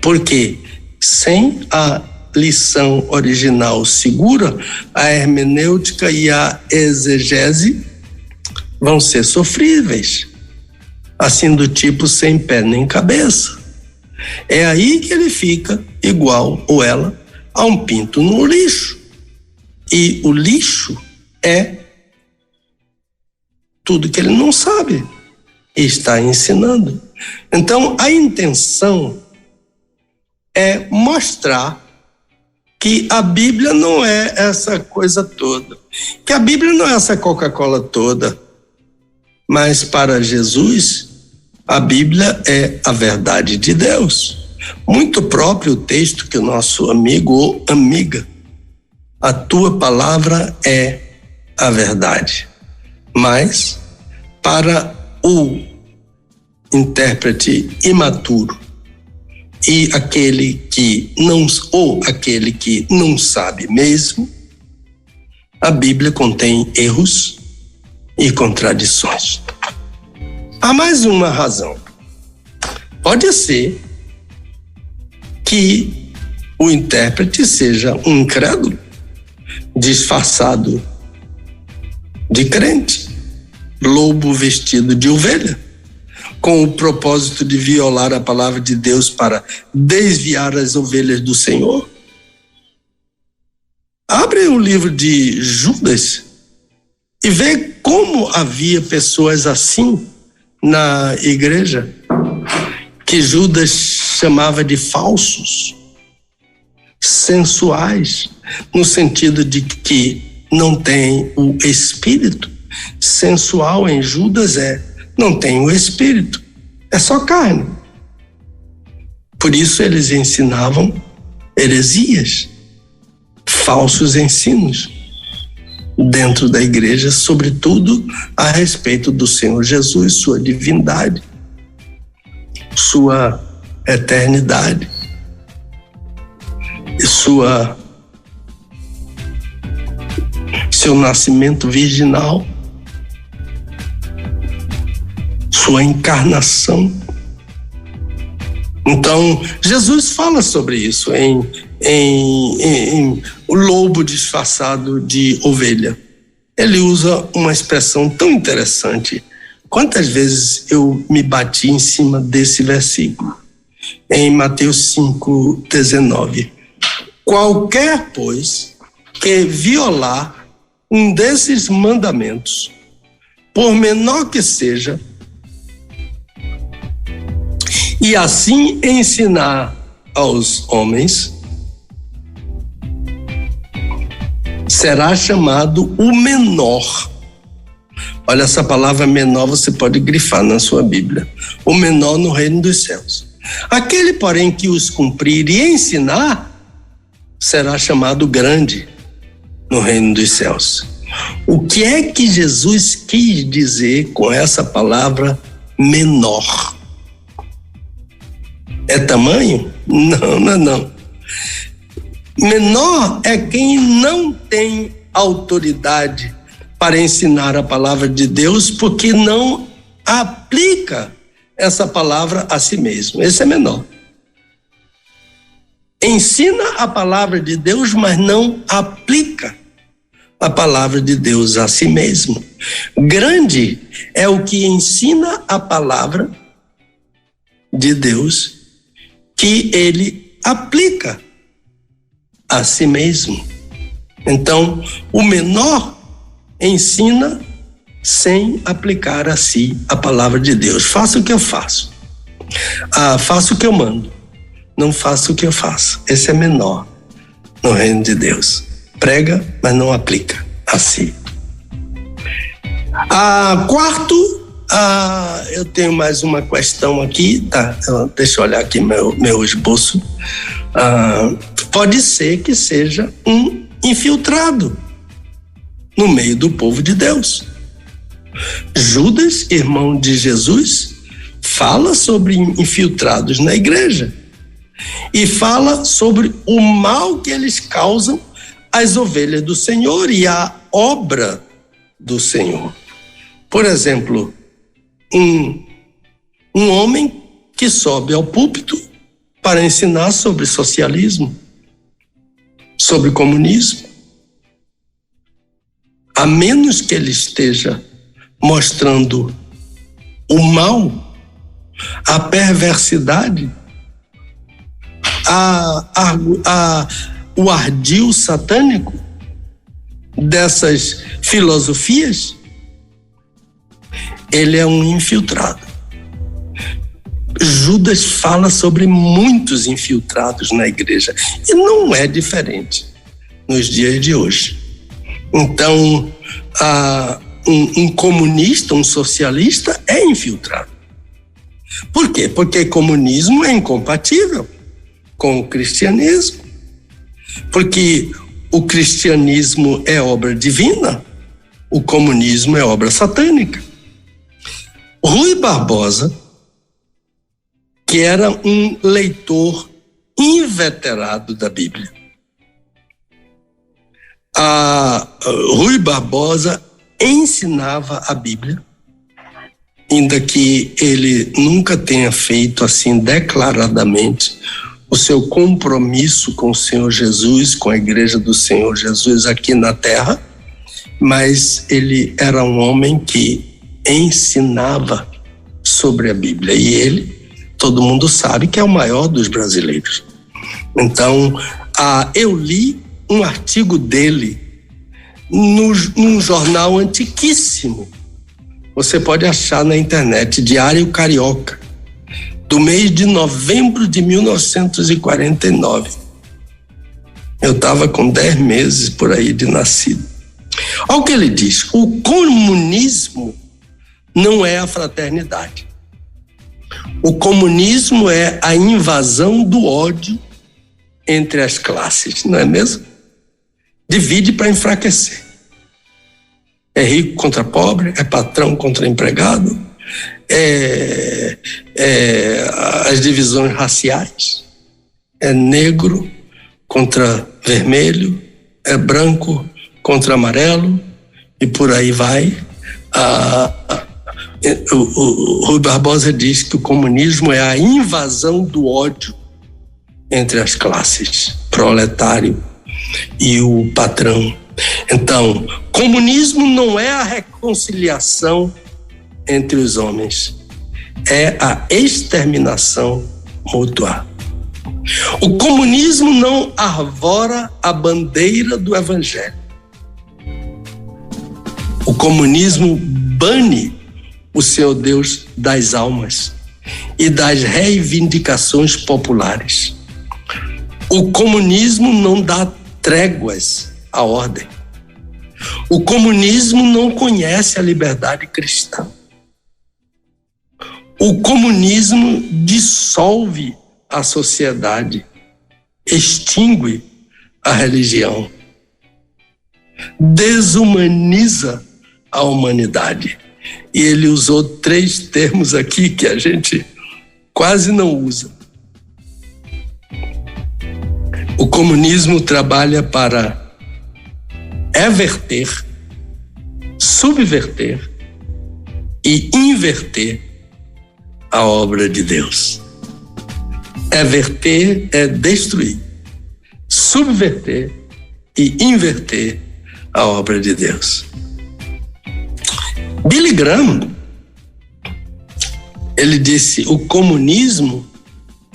Porque sem a lição original segura, a hermenêutica e a exegese vão ser sofríveis, assim do tipo sem pé nem cabeça. É aí que ele fica igual, ou ela, a um pinto no lixo. E o lixo é tudo que ele não sabe e está ensinando. Então, a intenção é mostrar que a Bíblia não é essa coisa toda, que a Bíblia não é essa Coca-Cola toda, mas para Jesus, a Bíblia é a verdade de Deus. Muito próprio o texto que o nosso amigo ou amiga, a tua palavra é a verdade. Mas, para o intérprete imaturo e aquele que não sabe mesmo, a Bíblia contém erros e contradições. Há mais uma razão. Pode ser que o intérprete seja um incrédulo, disfarçado de crente, lobo vestido de ovelha. com o propósito de violar a palavra de Deus para desviar as ovelhas do Senhor? Abre o livro de Judas e vê como havia pessoas assim na igreja, que Judas chamava de falsos, sensuais, no sentido de que não tem o espírito. Sensual em Judas não tem o espírito, é só carne. Por isso eles ensinavam heresias, falsos ensinos dentro da igreja, sobretudo a respeito do Senhor Jesus, sua divindade, sua eternidade e seu nascimento virginal, sua encarnação. Então, Jesus fala sobre isso em o lobo disfarçado de ovelha. Ele usa uma expressão tão interessante. Quantas vezes eu me bati em cima desse versículo? Em Mateus 5:19. Qualquer, pois, que violar um desses mandamentos, por menor que seja, e assim ensinar aos homens, será chamado o menor. Olha, essa palavra menor você pode grifar na sua Bíblia. O menor no reino dos céus. Aquele, porém, que os cumprir e ensinar, será chamado grande no reino dos céus. O que é que Jesus quis dizer com essa palavra menor? É tamanho? Não. Menor é quem não tem autoridade para ensinar a palavra de Deus, porque não aplica essa palavra a si mesmo. Esse é menor. Ensina a palavra de Deus, mas não aplica a palavra de Deus a si mesmo. Grande é o que ensina a palavra de Deus, que ele aplica a si mesmo. Então, o menor ensina sem aplicar a si a palavra de Deus. Faça o que eu faço. Faça o que eu mando. Não faça o que eu faço. Esse é menor no reino de Deus. Prega, mas não aplica a si. Quarto, eu tenho mais uma questão aqui, tá? Deixa eu olhar aqui meu esboço. Pode ser que seja um infiltrado no meio do povo de Deus. Judas, irmão de Jesus, fala sobre infiltrados na igreja e fala sobre o mal que eles causam às ovelhas do Senhor e à obra do Senhor. Por exemplo, um homem que sobe ao púlpito para ensinar sobre socialismo, sobre comunismo, a menos que ele esteja mostrando o mal, a perversidade, o ardil satânico dessas filosofias, ele é um infiltrado. Judas fala sobre muitos infiltrados na igreja e não é diferente nos dias de hoje. Então, um comunista, um socialista é infiltrado. Por quê? Porque comunismo é incompatível com o cristianismo. Porque o cristianismo é obra divina, o comunismo é obra satânica. Rui Barbosa, que era um leitor inveterado da Bíblia, Rui Barbosa ensinava a Bíblia, ainda que ele nunca tenha feito assim declaradamente o seu compromisso com o Senhor Jesus, com a igreja do Senhor Jesus aqui na terra, mas ele era um homem que ensinava sobre a Bíblia. E ele, todo mundo sabe que é o maior dos brasileiros. Então, eu li um artigo dele num jornal antiquíssimo. Você pode achar na internet, Diário Carioca, do mês de novembro de 1949. Eu estava com 10 meses por aí de nascido. Olha o que ele diz: o comunismo não é a fraternidade. O comunismo é a invasão do ódio entre as classes, não é mesmo? Divide para enfraquecer. É rico contra pobre, é patrão contra empregado, as divisões raciais, é negro contra vermelho, é branco contra amarelo, e por aí vai. O Rui Barbosa diz que o comunismo é a invasão do ódio entre as classes, proletário e o patrão. Então, comunismo não é a reconciliação entre os homens, é a exterminação mútua. O comunismo não arvora a bandeira do evangelho. O comunismo bane o Senhor Deus das almas e das reivindicações populares. O comunismo não dá tréguas à ordem. O comunismo não conhece a liberdade cristã. O comunismo dissolve a sociedade, extingue a religião, desumaniza a humanidade. E ele usou 3 termos aqui que a gente quase não usa. O comunismo trabalha para everter, subverter e inverter a obra de Deus. Everter é destruir, subverter e inverter a obra de Deus. Billy Graham, ele disse: o comunismo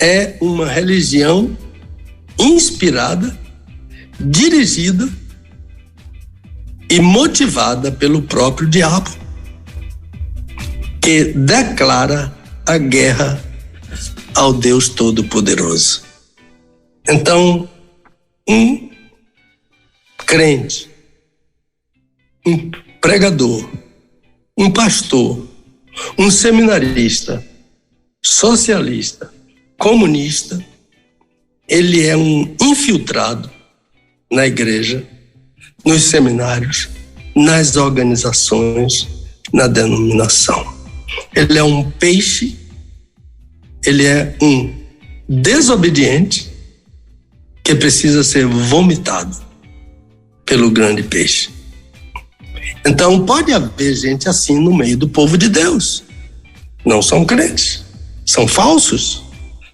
é uma religião inspirada, dirigida e motivada pelo próprio diabo, que declara a guerra ao Deus Todo-Poderoso. Então, um crente, um pregador, um pastor, um seminarista, socialista, comunista, ele é um infiltrado na igreja, nos seminários, nas organizações, na denominação. Ele é um peixe, ele é um desobediente que precisa ser vomitado pelo grande peixe. Então pode haver gente assim no meio do povo de Deus. Não são crentes, são falsos,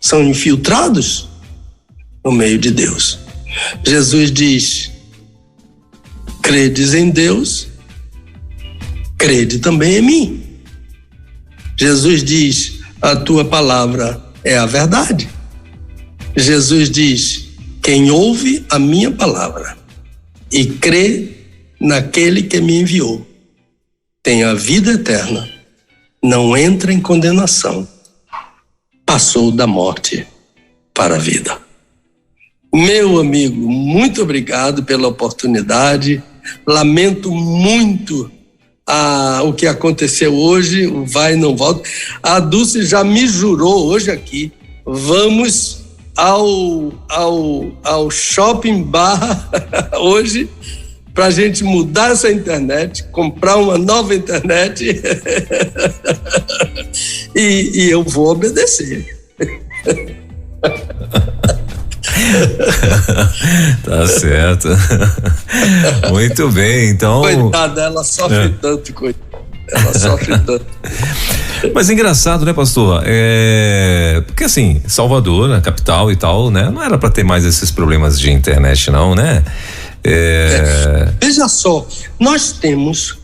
são infiltrados no meio de Deus. Jesus diz: credes em Deus, crede também em mim. Jesus diz: a tua palavra é a verdade. Jesus diz: quem ouve a minha palavra e crê naquele que me enviou tem a vida eterna, não entra em condenação, passou da morte para a vida. Meu amigo, muito obrigado pela oportunidade. Lamento muito o que aconteceu hoje, o vai e não volta. A Dulce já me jurou hoje aqui: vamos ao Shopping Barra hoje para a gente mudar essa internet, comprar uma nova internet e eu vou obedecer. Tá certo. Muito bem, então. Coitada, ela sofre tanto, coitada. Ela sofre tanto. Mas é engraçado, né, pastor? Porque assim, Salvador, a capital e tal, né? Não era para ter mais esses problemas de internet, não, né? Veja só, nós temos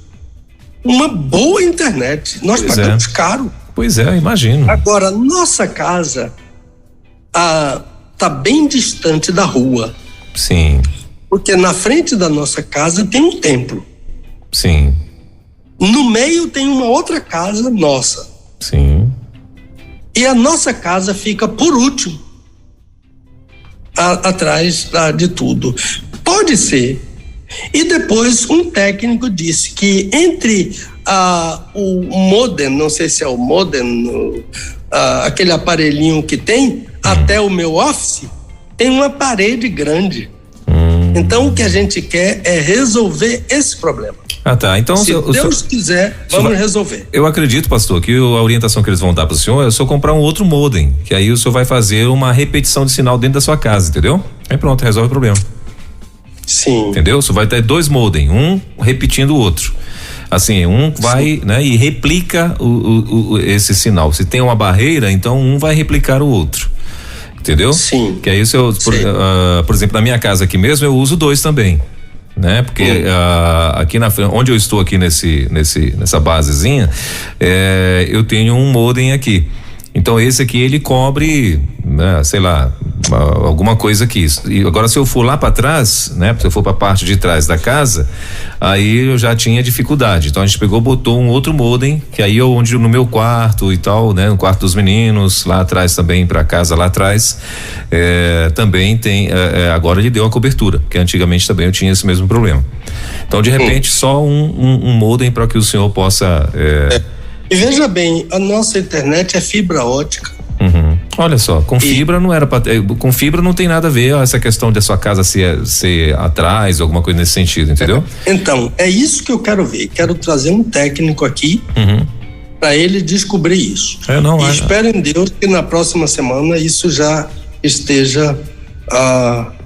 uma boa internet. Nós pagamos caro. Pois é, imagino. Agora, nossa casa tá bem distante da rua. Sim. Porque na frente da nossa casa tem um templo. Sim. No meio tem uma outra casa nossa. Sim. E a nossa casa fica por último, atrás de tudo. Pode ser. E depois um técnico disse que entre o modem, não sei se é o modem, aquele aparelhinho que tem, até o meu office, tem uma parede grande. Então o que a gente quer é resolver esse problema. Tá. Então, se Deus quiser, vamos resolver. Eu acredito, pastor, que a orientação que eles vão dar para o senhor é o senhor comprar um outro modem, que aí o senhor vai fazer uma repetição de sinal dentro da sua casa, entendeu? Aí pronto, resolve o problema. Sim. Entendeu? O senhor vai ter 2 modem, um repetindo o outro. Assim, um vai, né, e replica esse sinal. Se tem uma barreira, então um vai replicar o outro. Entendeu? Sim. Que aí por exemplo, na minha casa aqui mesmo, eu uso 2 também, né? Porque aqui na frente, onde eu estou aqui nessa basezinha, eu tenho um modem aqui. Então esse aqui ele cobre, né, sei lá, alguma coisa aqui. E agora se eu for lá para trás, né, se eu for para a parte de trás da casa, aí eu já tinha dificuldade. Então a gente botou um outro modem, que aí onde no meu quarto e tal, né, no quarto dos meninos, lá atrás também para casa lá atrás, também tem, agora ele deu a cobertura, porque antigamente também eu tinha esse mesmo problema. Então de repente só um modem para que o senhor possa E veja bem, a nossa internet é fibra ótica. Olha só, com fibra não era com fibra não tem nada a ver essa questão da sua casa ser atrás, alguma coisa nesse sentido, entendeu? Então, é isso que eu quero ver. Quero trazer um técnico aqui para ele descobrir isso. Espero em Deus que na próxima semana isso já esteja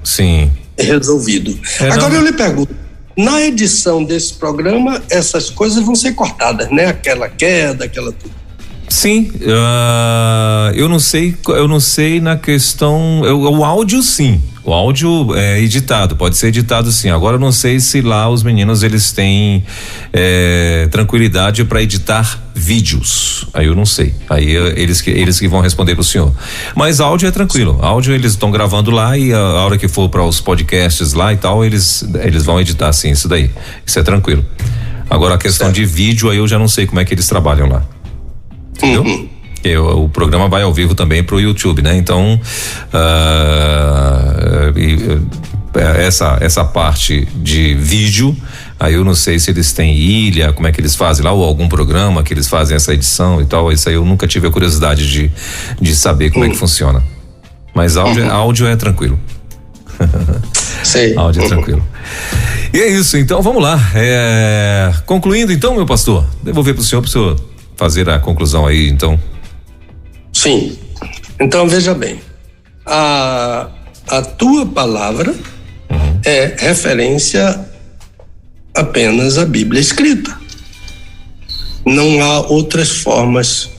sim, resolvido. Agora eu lhe pergunto, na edição desse programa, essas coisas vão ser cortadas, né? Aquela queda, aquela tudo. Sim, eu não sei na questão, o áudio sim, o áudio é editado, pode ser editado sim. Agora eu não sei se lá os meninos eles têm tranquilidade para editar vídeos, aí eu não sei, aí eles que vão responder pro senhor. Mas áudio é tranquilo, áudio eles estão gravando lá e a hora que for para os podcasts lá e tal, eles vão editar sim, isso daí, isso é tranquilo. Agora a questão de vídeo aí eu já não sei como é que eles trabalham lá. Entendeu? O programa vai ao vivo também pro YouTube, né? Então essa parte de vídeo, aí eu não sei se eles têm ilha, como é que eles fazem lá, ou algum programa que eles fazem essa edição e tal. Isso aí eu nunca tive a curiosidade de saber como é que funciona. Mas áudio é tranquilo. Sei. Áudio é tranquilo. E é isso, então vamos lá. Concluindo então, meu pastor, devolver pro senhor fazer a conclusão aí, então. Sim. Então veja bem, a tua palavra é referência apenas à Bíblia escrita. Não há outras formas,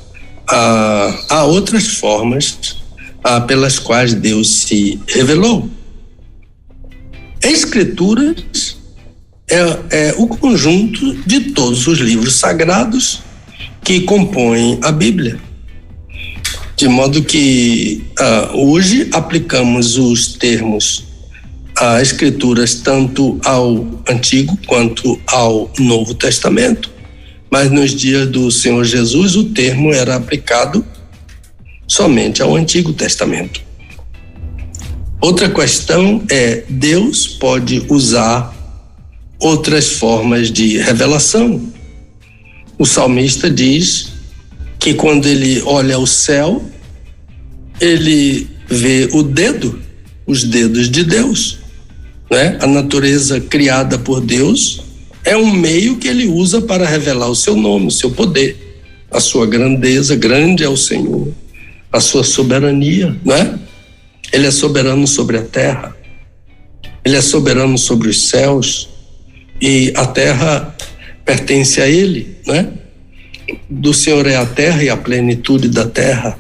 há outras formas pelas quais Deus se revelou. Escrituras é o conjunto de todos os livros sagrados que compõem a Bíblia. De modo que hoje aplicamos os termos escrituras tanto ao Antigo quanto ao Novo Testamento, mas nos dias do Senhor Jesus o termo era aplicado somente ao Antigo Testamento. Outra questão é: Deus pode usar outras formas de revelação. O salmista diz que quando ele olha o céu, ele vê os dedos de Deus, né? A natureza criada por Deus é um meio que ele usa para revelar o seu nome, o seu poder, a sua grandeza. Grande é o Senhor, a sua soberania, né? Ele é soberano sobre a terra, ele é soberano sobre os céus, e a terra pertence a ele, né? Do Senhor é a terra e a plenitude da terra.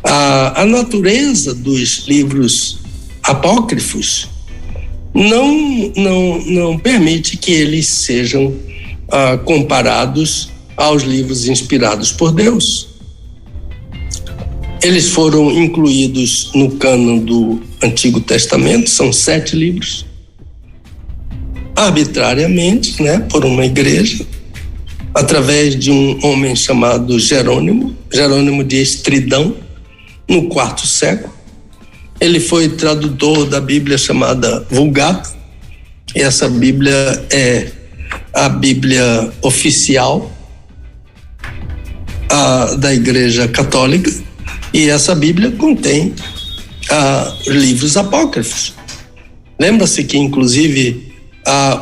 A natureza dos livros apócrifos não permite que eles sejam comparados aos livros inspirados por Deus. Eles foram incluídos no cânon do Antigo Testamento, são 7 livros, arbitrariamente, né, por uma igreja, através de um homem chamado Jerônimo de Estridão, no 4º século. Ele foi tradutor da Bíblia chamada Vulgata, e essa Bíblia é a Bíblia oficial da Igreja Católica, e essa Bíblia contém livros apócrifos. Lembra-se que, inclusive,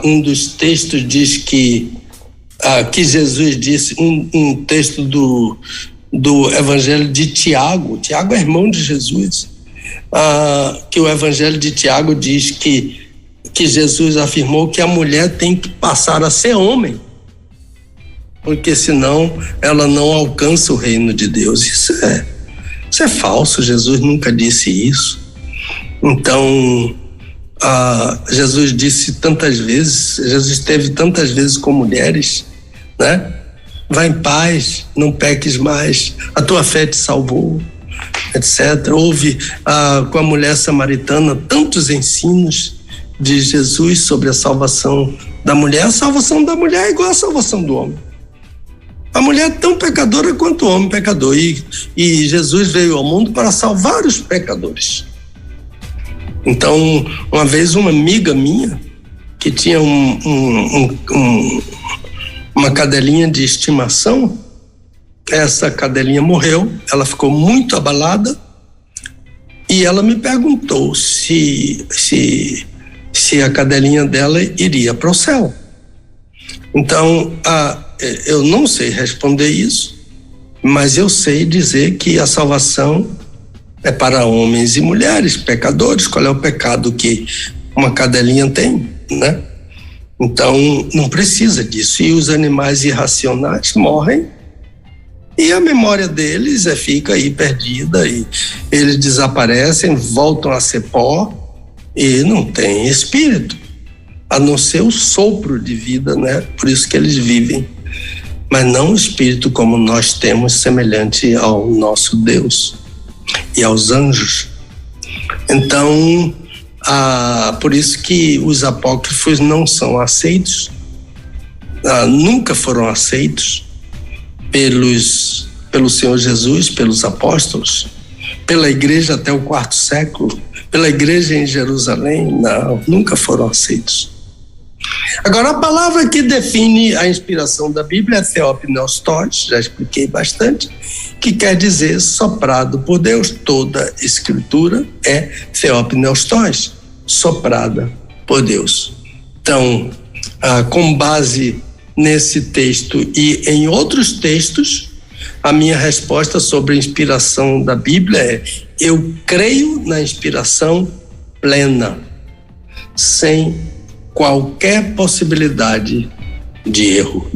um dos textos diz que Jesus disse, um texto do Evangelho de Tiago é irmão de Jesus, que o Evangelho de Tiago diz que Jesus afirmou que a mulher tem que passar a ser homem, porque senão ela não alcança o reino de Deus. Isso é falso, Jesus nunca disse isso. Então, Jesus disse tantas vezes, Jesus esteve tantas vezes com mulheres, né? Vai em paz, não peques mais, a tua fé te salvou, etc. Houve com a mulher samaritana tantos ensinos de Jesus sobre a salvação da mulher. A salvação da mulher é igual à salvação do homem. A mulher é tão pecadora quanto o homem pecador, e Jesus veio ao mundo para salvar os pecadores. Então, uma vez uma amiga minha, que tinha uma cadelinha de estimação, essa cadelinha morreu, ela ficou muito abalada, e ela me perguntou se a cadelinha dela iria para o céu. Então, eu não sei responder isso, mas eu sei dizer que a salvação é para homens e mulheres, pecadores. Qual é o pecado que uma cadelinha tem, né? Então, não precisa disso. E os animais irracionais morrem, e a memória deles fica aí perdida, e eles desaparecem, voltam a ser pó, e não tem espírito, a não ser o sopro de vida, né? Por isso que eles vivem, mas não o espírito como nós temos, semelhante ao nosso Deus e aos anjos. Então, por isso que os apócrifos não são aceitos, nunca foram aceitos pelo Senhor Jesus, pelos apóstolos, pela igreja até o 4º século, pela igreja em Jerusalém, não, nunca foram aceitos. Agora, a palavra que define a inspiração da Bíblia é theopneustos, já expliquei bastante, que quer dizer soprado por Deus. Toda escritura é theopneustos, soprada por Deus. Então, com base nesse texto e em outros textos, a minha resposta sobre a inspiração da Bíblia é: eu creio na inspiração plena, sem qualquer possibilidade de erro.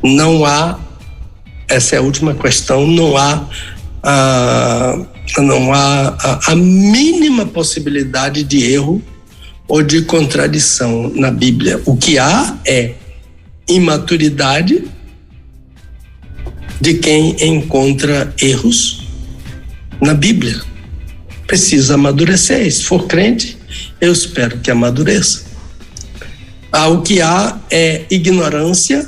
Não há, essa é a última questão, não há a mínima possibilidade de erro ou de contradição na Bíblia. O que há é imaturidade de quem encontra erros na Bíblia. Precisa amadurecer. Se for crente, eu espero que amadureça. O que há é ignorância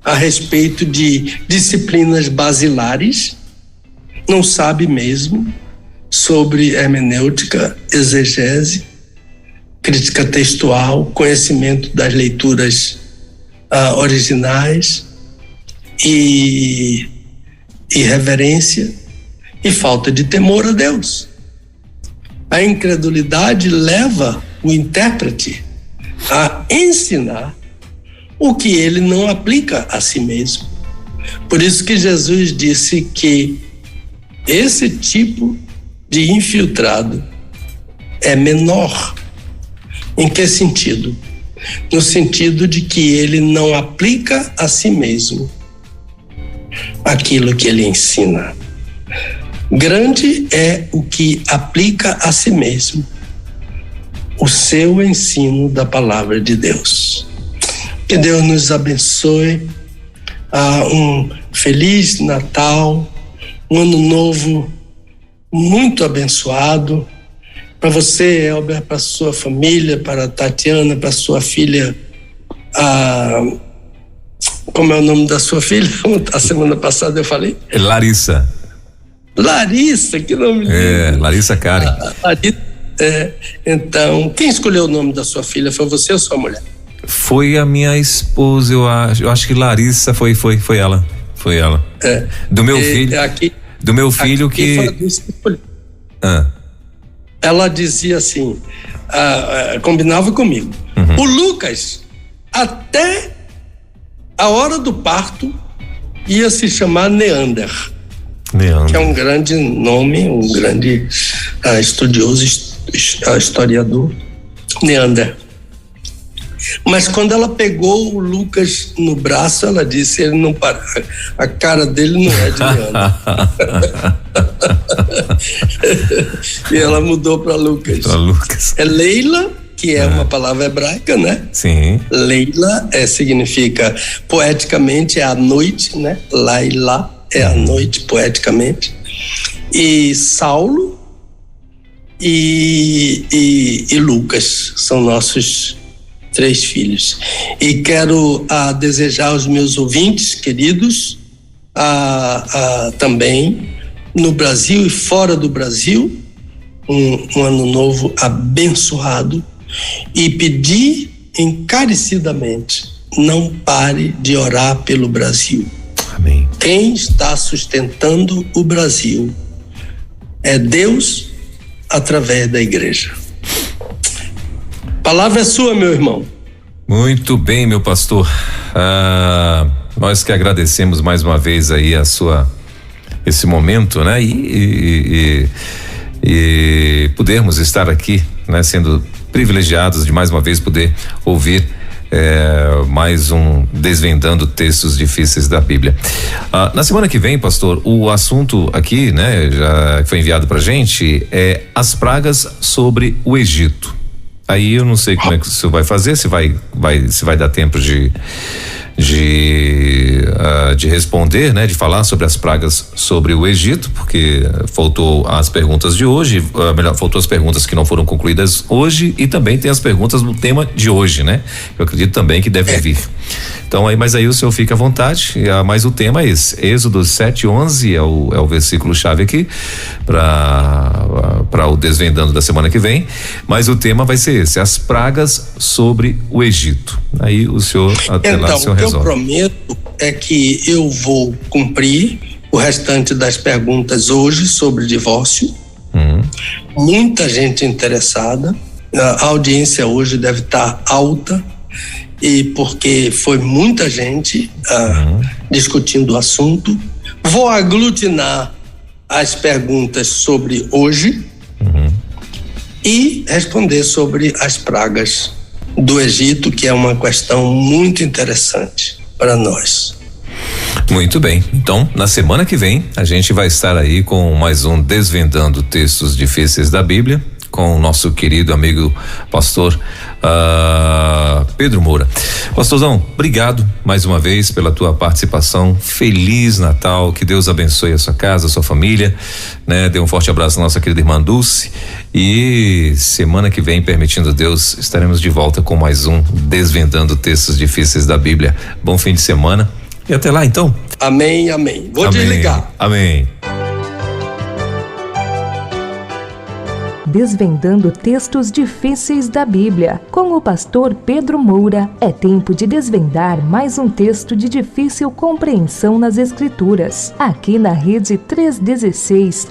a respeito de disciplinas basilares, não sabe mesmo sobre hermenêutica, exegese, crítica textual, conhecimento das leituras originais, e irreverência e falta de temor a Deus. A incredulidade leva o intérprete a ensinar o que ele não aplica a si mesmo. Por isso que Jesus disse que esse tipo de infiltrado é menor. Em que sentido? No sentido de que ele não aplica a si mesmo aquilo que ele ensina. Grande é o que aplica a si mesmo o seu ensino da palavra de Deus. Que Deus nos abençoe um feliz Natal, um ano novo muito abençoado para você, Elber, para sua família, para a Tatiana, para sua filha, como é o nome da sua filha? A semana passada eu falei? Larissa. Larissa, que nome lindo. Larissa Karen. Então, quem escolheu o nome da sua filha? Foi você ou sua mulher? Foi a minha esposa, eu acho que Larissa foi ela. Foi ela. Do meu filho. Do meu filho que. Ela dizia assim, combinava comigo. O Lucas, até a hora do parto, ia se chamar Neander. Que é um grande nome, um grande estudioso, historiador. Neander. Mas quando ela pegou o Lucas no braço, ela disse, ele não para, a cara dele não é de Leandro. E ela mudou para Lucas. É Leila, que é uma palavra hebraica, né? Sim. Leila significa, poeticamente, é a noite, né? Laila é a noite, poeticamente. E Saulo e Lucas são nossos 3 filhos. E quero desejar aos meus ouvintes queridos também no Brasil e fora do Brasil um ano novo abençoado e pedir encarecidamente, não pare de orar pelo Brasil. Amém. Quem está sustentando o Brasil é Deus através da igreja. A palavra é sua, meu irmão. Muito bem, meu pastor. Nós que agradecemos mais uma vez aí esse momento, né? E podermos estar aqui, né? Sendo privilegiados de mais uma vez poder ouvir mais um Desvendando Textos Difíceis da Bíblia. Na semana que vem, pastor, o assunto aqui, né? Já foi enviado pra gente, é as pragas sobre o Egito. Aí eu não sei como é que o senhor vai fazer, se vai dar tempo de responder, né? De falar sobre as pragas sobre o Egito, porque faltou as perguntas de hoje, faltou as perguntas que não foram concluídas hoje e também tem as perguntas no tema de hoje, né? Eu acredito também que devem vir. Então mas aí o senhor fica à vontade, mas o tema é esse, Êxodo 7:11 é o versículo chave aqui para o Desvendando da semana que vem, mas o tema vai ser esse, as pragas sobre o Egito. Aí o senhor até lá o senhor resolve. Eu prometo é que eu vou cumprir o restante das perguntas hoje sobre divórcio. Muita gente interessada, a audiência hoje deve estar alta, e porque foi muita gente discutindo o assunto. Vou aglutinar as perguntas sobre hoje e responder sobre as pragas do Egito, que é uma questão muito interessante para nós. Muito bem, então na semana que vem a gente vai estar aí com mais um Desvendando Textos Difíceis da Bíblia com o nosso querido amigo pastor Pedro Moura. Pastorzão, obrigado mais uma vez pela tua participação. Feliz Natal, que Deus abençoe a sua casa, a sua família, né? Dê um forte abraço à nossa querida irmã Dulce e semana que vem, permitindo Deus, estaremos de volta com mais um Desvendando Textos Difíceis da Bíblia. Bom fim de semana e até lá então. Amém, amém. Vou amém, desligar. Amém. Desvendando Textos Difíceis da Bíblia, com o pastor Pedro Moura. É tempo de desvendar mais um texto de difícil compreensão nas Escrituras, aqui na Rede 316,